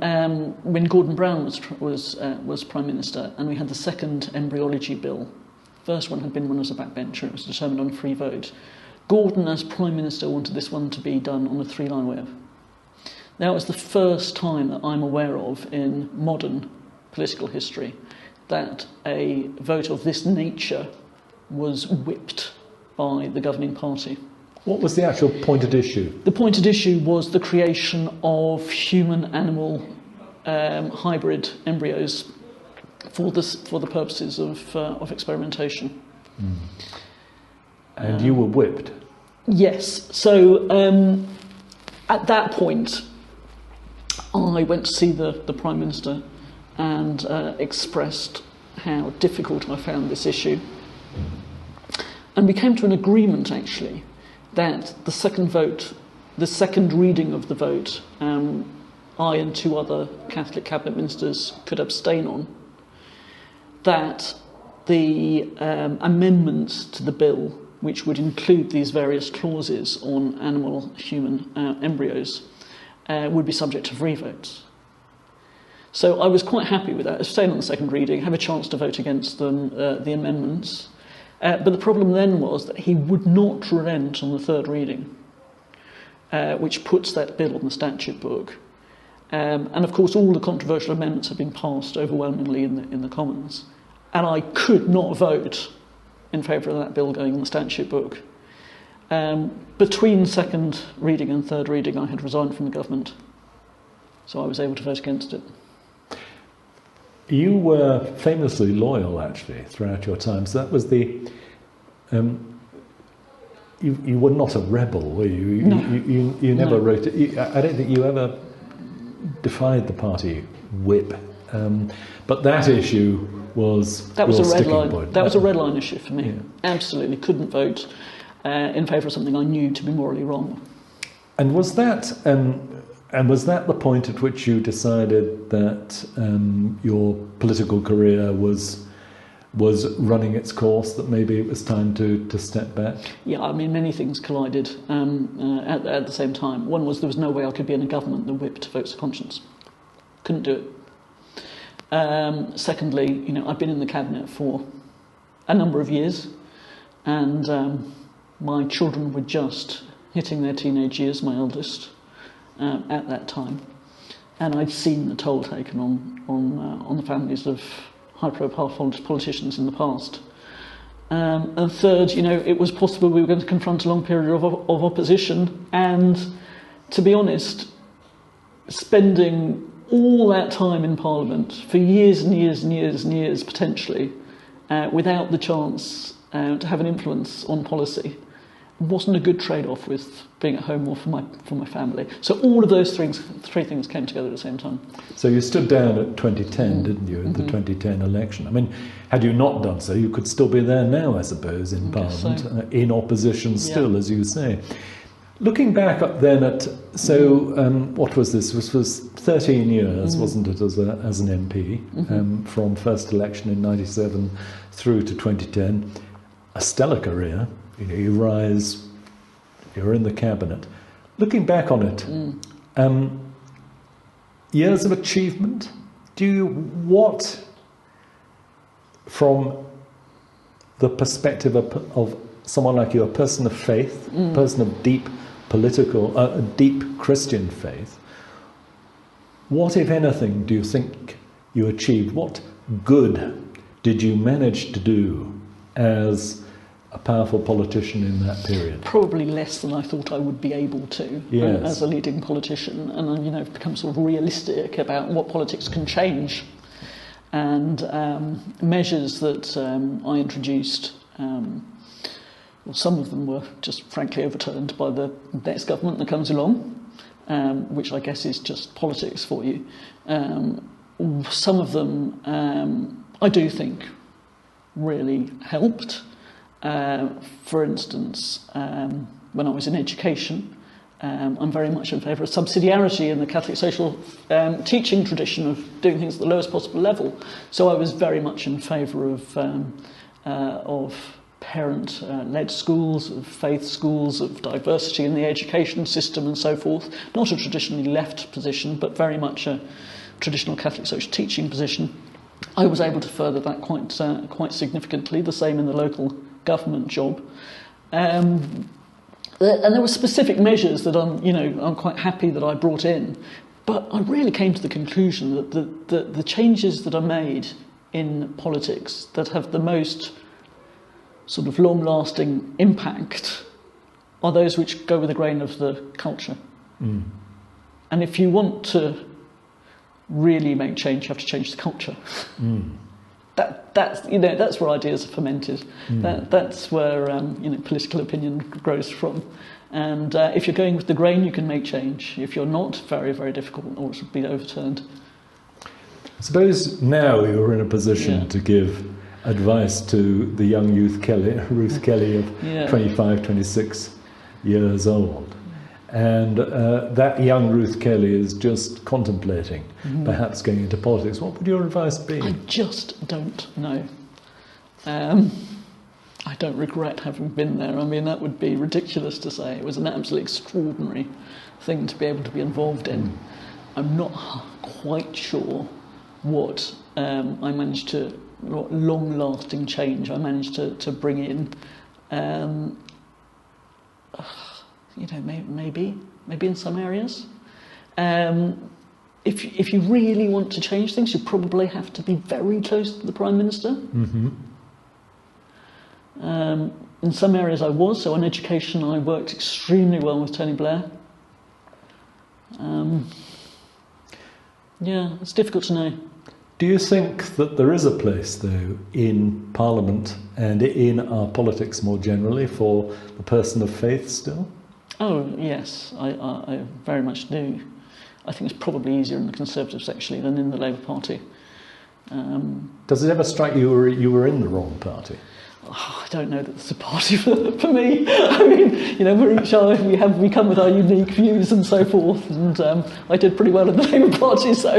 Gordon Brown was Prime Minister, and we had the second embryology bill. First one had been one as a backbencher; it was determined on a free vote. Gordon, as Prime Minister, wanted this one to be done on a three-line web. That was the first time that I'm aware of in modern political history that a vote of this nature was whipped by the governing party. What was the actual point at issue? The point at issue was the creation of human-animal hybrid embryos for the purposes of experimentation. And you were whipped? Yes. So at that point, I went to see the Prime Minister and expressed how difficult I found this issue. And we came to an agreement, actually, that the second reading of the vote, I and two other Catholic cabinet ministers could abstain on, that the amendments to the bill, which would include these various clauses on animal-human embryos, would be subject to free votes. So I was quite happy with that. Abstain on the second reading, have a chance to vote against them, the amendments. But the problem then was that he would not relent on the third reading, which puts that bill on the statute book. And of course, all the controversial amendments have been passed overwhelmingly in the Commons. And I could not vote in favour of that bill going in the statute book. Between second reading and third reading, I had resigned from the government. So I was able to vote against it. You were famously loyal, actually, throughout your time. So that was the... You were not a rebel, were you? No. You never wrote it. I don't think you ever defied the party whip. But that issue was a red line. Point. That was a red line issue for me. Yeah. Absolutely couldn't vote in favour of something I knew to be morally wrong. And was that the point at which you decided that your political career was running its course, that maybe it was time to step back? Yeah, I mean, many things collided at the same time. One was there was no way I could be in a government that whipped votes of conscience. Couldn't do it. Secondly, I'd been in the cabinet for a number of years, and my children were just hitting their teenage years, my eldest, at that time, and I'd seen the toll taken on the families of high-profile politicians in the past. And third, it was possible we were going to confront a long period of opposition, and to be honest, spending all that time in Parliament for years and years and years and years, potentially, without the chance to have an influence on policy, wasn't a good trade-off with being at home more for my family. So all of those three things came together at the same time. So you stood down at 2010, didn't you, in the 2010 election? I mean, had you not done so, you could still be there now, I suppose, in Parliament, in opposition still, as you say. Looking back up then at, what was this? This was 13 years, wasn't it, as an MP, from first election in 97 through to 2010. A stellar career. You rise, you're in the cabinet. Looking back on it, years of achievement, what, from the perspective of someone like you, a person of faith, a person of deep Christian faith, what, if anything, do you think you achieved? What good did you manage to do as a powerful politician in that period? Probably less than I thought I would be able to Yes. as a leading politician, and I've become sort of realistic about what politics can change, and measures that I introduced. Well, some of them were just frankly overturned by the next government that comes along, which I guess is just politics for you. Some of them I do think really helped. For instance, when I was in education, I'm very much in favour of subsidiarity in the Catholic social teaching tradition of doing things at the lowest possible level. So I was very much in favour of parent-led schools, of faith schools, of diversity in the education system and so forth. Not a traditionally left position, but very much a traditional Catholic social teaching position. I was able to further that quite significantly, the same in the local government job. And there were specific measures that I'm quite happy that I brought in. But I really came to the conclusion that the changes that are made in politics that have the most sort of long-lasting impact are those which go with the grain of the culture. Mm. And if you want to really make change, you have to change the culture. Mm. That's where ideas are fermented. Mm. That's where political opinion grows from. And if you're going with the grain, you can make change. If you're not, very, very difficult, or it will be overturned. Suppose now you're in a position to give advice to the young Ruth Kelly of 25, 26 years old. And that young Ruth Kelly is just contemplating perhaps going into politics. What would your advice be? I just don't know. I don't regret having been there. I mean, that would be ridiculous to say. It was an absolutely extraordinary thing to be able to be involved in. I'm not quite sure what what long-lasting change I managed to bring in. Maybe in some areas. If you really want to change things, you probably have to be very close to the Prime Minister. Mm-hmm. In some areas I was. So on education, I worked extremely well with Tony Blair. It's difficult to know. Do you think that there is a place, though, in Parliament and in our politics more generally for the person of faith still? Oh, yes, I very much do. I think it's probably easier in the Conservatives, actually, than in the Labour Party. Does it ever strike you you were in the wrong party? Oh, I don't know that it's a party for me. I mean, we're each we come with our unique views and so forth, and I did pretty well in the Labour Party, so...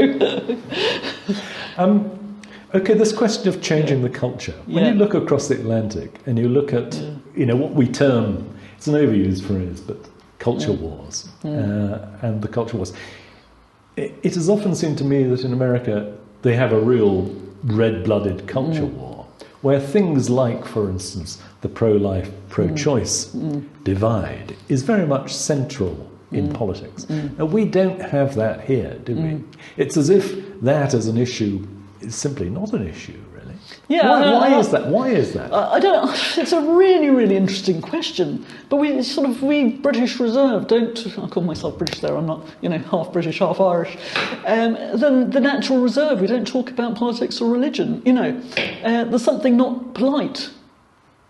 Okay, this question of changing the culture. When you look across the Atlantic and you look at, what we term, it's an overused phrase, but culture wars and the culture wars. It has often seemed to me that in America they have a real red-blooded culture war, where things like, for instance, the pro-life, pro-choice divide is very much central in politics. Now, we don't have that here, do we? It's as if that as an issue is simply not an issue, really. Yeah, why is that? Why is that? I don't. It's a really, really interesting question. But we British Reserve don't. I call myself British there. I'm not, half British, half Irish. The natural reserve. We don't talk about politics or religion. There's something not polite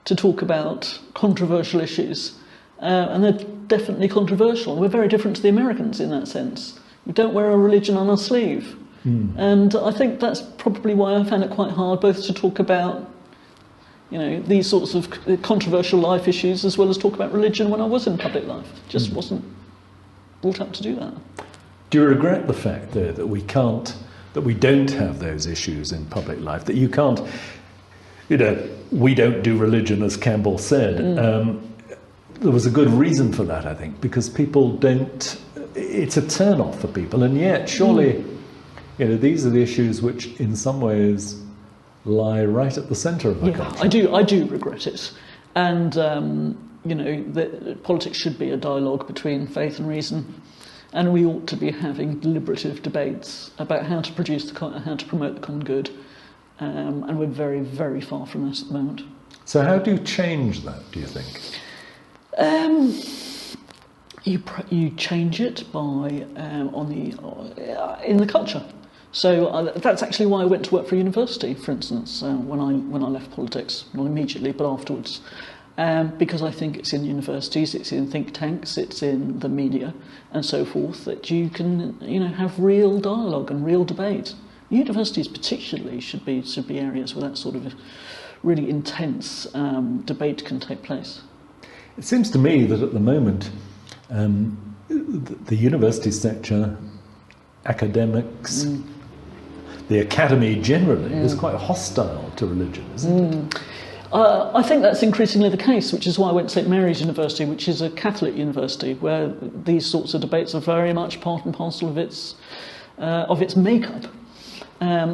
to talk about controversial issues, and they're definitely controversial. We're very different to the Americans in that sense. We don't wear a religion on our sleeve. And I think that's probably why I found it quite hard both to talk about, these sorts of controversial life issues as well as talk about religion when I was in public life. Just wasn't brought up to do that. Do you regret the fact, though, that we don't have those issues in public life, that you can't, we don't do religion, as Campbell said. There was a good reason for that, I think, because people don't, it's a turn-off for people, and yet surely... these are the issues which, in some ways, lie right at the centre of the culture. I do regret it, and politics should be a dialogue between faith and reason, and we ought to be having deliberative debates about how to promote the common good, and we're very, very far from that at the moment. So how do you change that, do you think? You change it by in the culture. So that's actually why I went to work for a university, for instance, when I left politics, not immediately, but afterwards, because I think it's in universities, it's in think tanks, it's in the media, and so forth, that you can have real dialogue and real debate. Universities particularly should be areas where that sort of really intense debate can take place. It seems to me that at the moment, the university sector, academics, the academy generally is quite hostile to religion, isn't it? I think that's increasingly the case, which is why I went to St Mary's University, which is a Catholic university, where these sorts of debates are very much part and parcel of its makeup.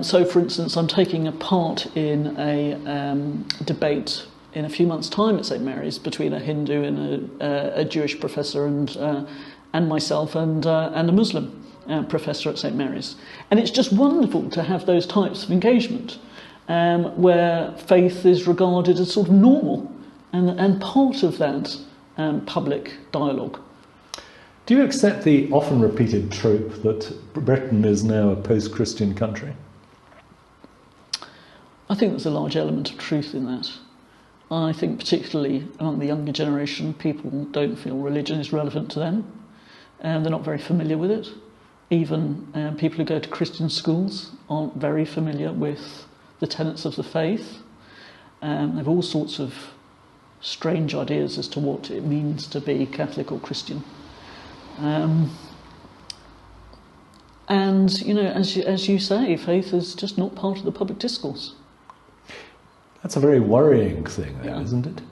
So, for instance, I'm taking a part in a debate in a few months' time at St Mary's between a Hindu and a Jewish professor and myself and a Muslim professor at St Mary's. And it's just wonderful to have those types of engagement where faith is regarded as sort of normal and part of that public dialogue. Do you accept the often repeated trope that Britain is now a post-Christian country? I think there's a large element of truth in that. I think particularly among the younger generation, people don't feel religion is relevant to them, and they're not very familiar with it. Even people who go to Christian schools aren't very familiar with the tenets of the faith. They have all sorts of strange ideas as to what it means to be Catholic or Christian. And, as you say, faith is just not part of the public discourse. That's a very worrying thing, though, isn't it?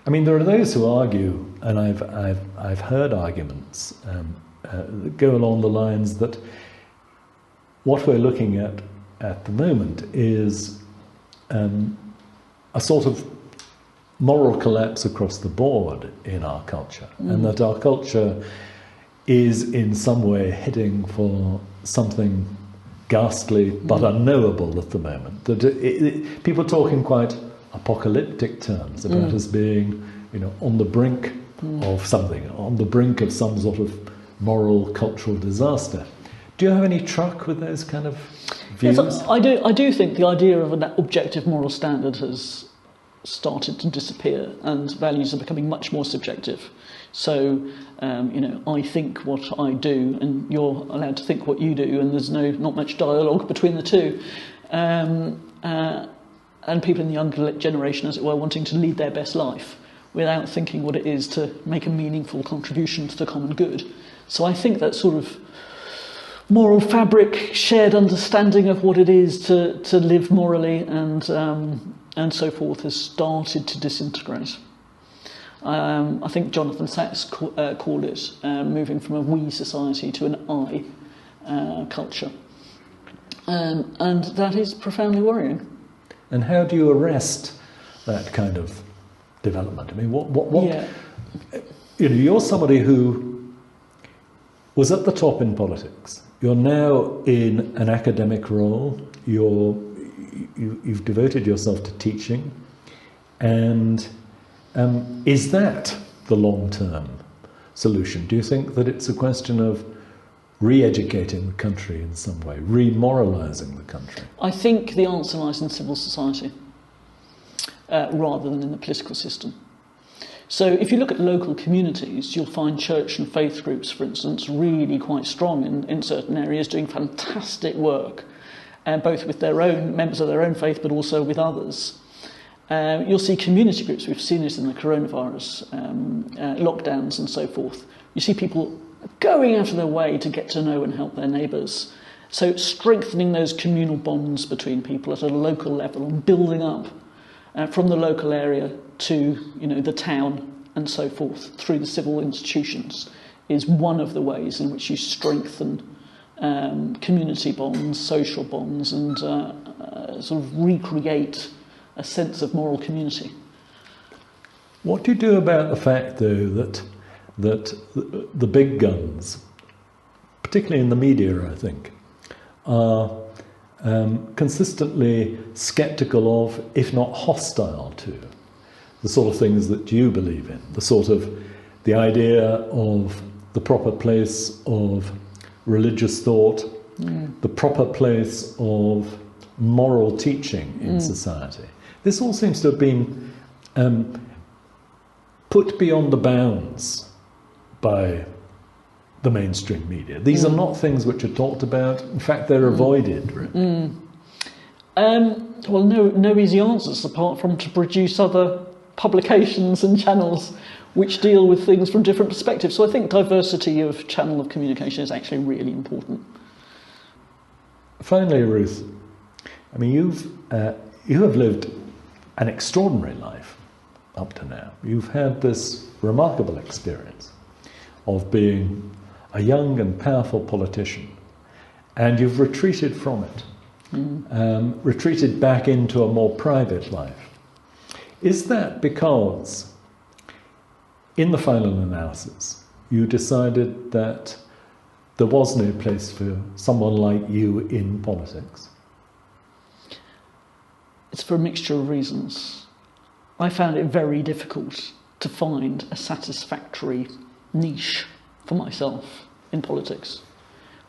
I mean, there are those who argue, and I've heard arguments that go along the lines that what we're looking at the moment is a sort of moral collapse across the board in our culture, and that our culture is in some way heading for something ghastly but unknowable at the moment. That people talk in quite apocalyptic terms about us being, on the brink of something, on the brink of some sort of moral, cultural disaster. Do you have any truck with those kind of views? Yes, I do think the idea of an objective moral standard has started to disappear, and values are becoming much more subjective. So, I think what I do, and you're allowed to think what you do, and there's not much dialogue between the two. And people in the younger generation, as it were, wanting to lead their best life without thinking what it is to make a meaningful contribution to the common good. So I think that sort of moral fabric, shared understanding of what it is to live morally and so forth has started to disintegrate. I think Jonathan Sacks called it moving from a we society to an I culture. And that is profoundly worrying. And how do you arrest that kind of development? I mean, what Yeah. You're somebody who was at the top in politics. You're now in an academic role. You've devoted yourself to teaching, and is that the long-term solution? Do you think that it's a question of re-educating the country in some way, re-moralising the country? I think the answer lies in civil society rather than in the political system. So if you look at local communities, you'll find church and faith groups, for instance, really quite strong in certain areas, doing fantastic work, both with their own members of their own faith, but also with others. You'll see community groups. We've seen this in the coronavirus lockdowns and so forth. You see people going out of their way to get to know and help their neighbours. So strengthening those communal bonds between people at a local level and building up from the local area to the town and so forth through the civil institutions is one of the ways in which you strengthen community bonds, social bonds, and sort of recreate a sense of moral community. What do you do about the fact, though, that the big guns, particularly in the media, I think, are consistently sceptical of, if not hostile to, the sort of things that you believe in, the idea of the proper place of religious thought, the proper place of moral teaching in society. This all seems to have been put beyond the bounds by the mainstream media. These are not things which are talked about. In fact, they're avoided, really. Well, no easy answers apart from to produce other publications and channels which deal with things from different perspectives. So I think diversity of channel of communication is actually really important. Finally, Ruth, I mean, you have lived an extraordinary life up to now. You've had this remarkable experience of being a young and powerful politician, and you've retreated from it, retreated back into a more private life. Is that because, in the final analysis, you decided that there was no place for someone like you in politics? It's for a mixture of reasons. I found it very difficult to find a satisfactory niche for myself in politics,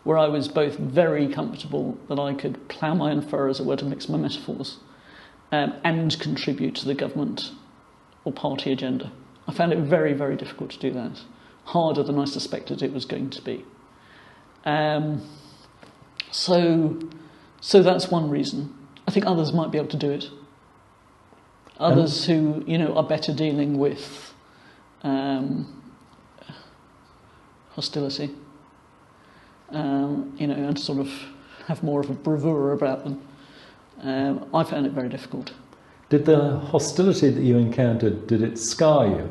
where I was both very comfortable that I could plough my own furrow, as it were, to mix my metaphors, and contribute to the government or party agenda. I found it very, very difficult to do that. Harder than I suspected it was going to be. So that's one reason. I think others might be able to do it. Others who, are better dealing with hostility, and sort of have more of a bravura about them. I found it very difficult. Did the hostility that you encountered, did it scar you?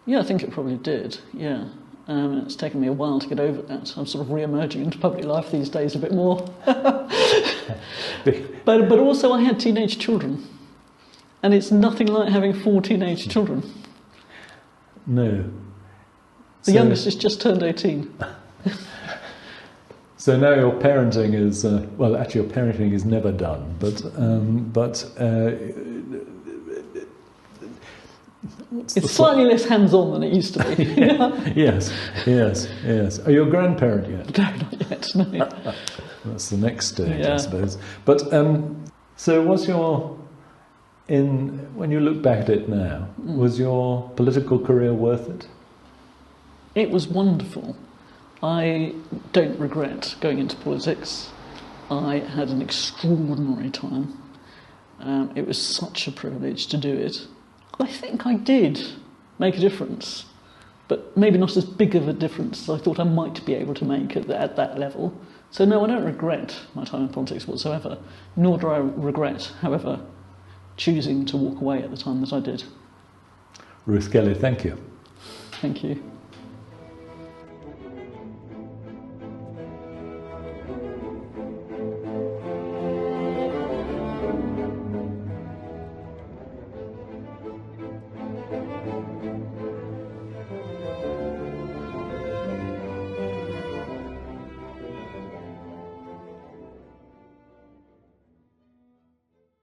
Yeah, I think it probably did, yeah. It's taken me a while to get over that. I'm sort of re-emerging into public life these days a bit more. But also I had teenage children. And it's nothing like having 4 teenage children. No. The youngest has just turned 18. So now your parenting is, well, actually your parenting is never done, but it's slightly less hands-on than it used to be. Yes. Are you a grandparent yet? No, not yet, no. That's the next stage, I suppose. But, so when you look back at it now, was your political career worth it? It was wonderful. I don't regret going into politics. I had an extraordinary time. It was such a privilege to do it. I think I did make a difference, but maybe not as big of a difference as I thought I might be able to make at that level. So no, I don't regret my time in politics whatsoever, nor do I regret, however, choosing to walk away at the time that I did. Ruth Kelly, thank you. Thank you.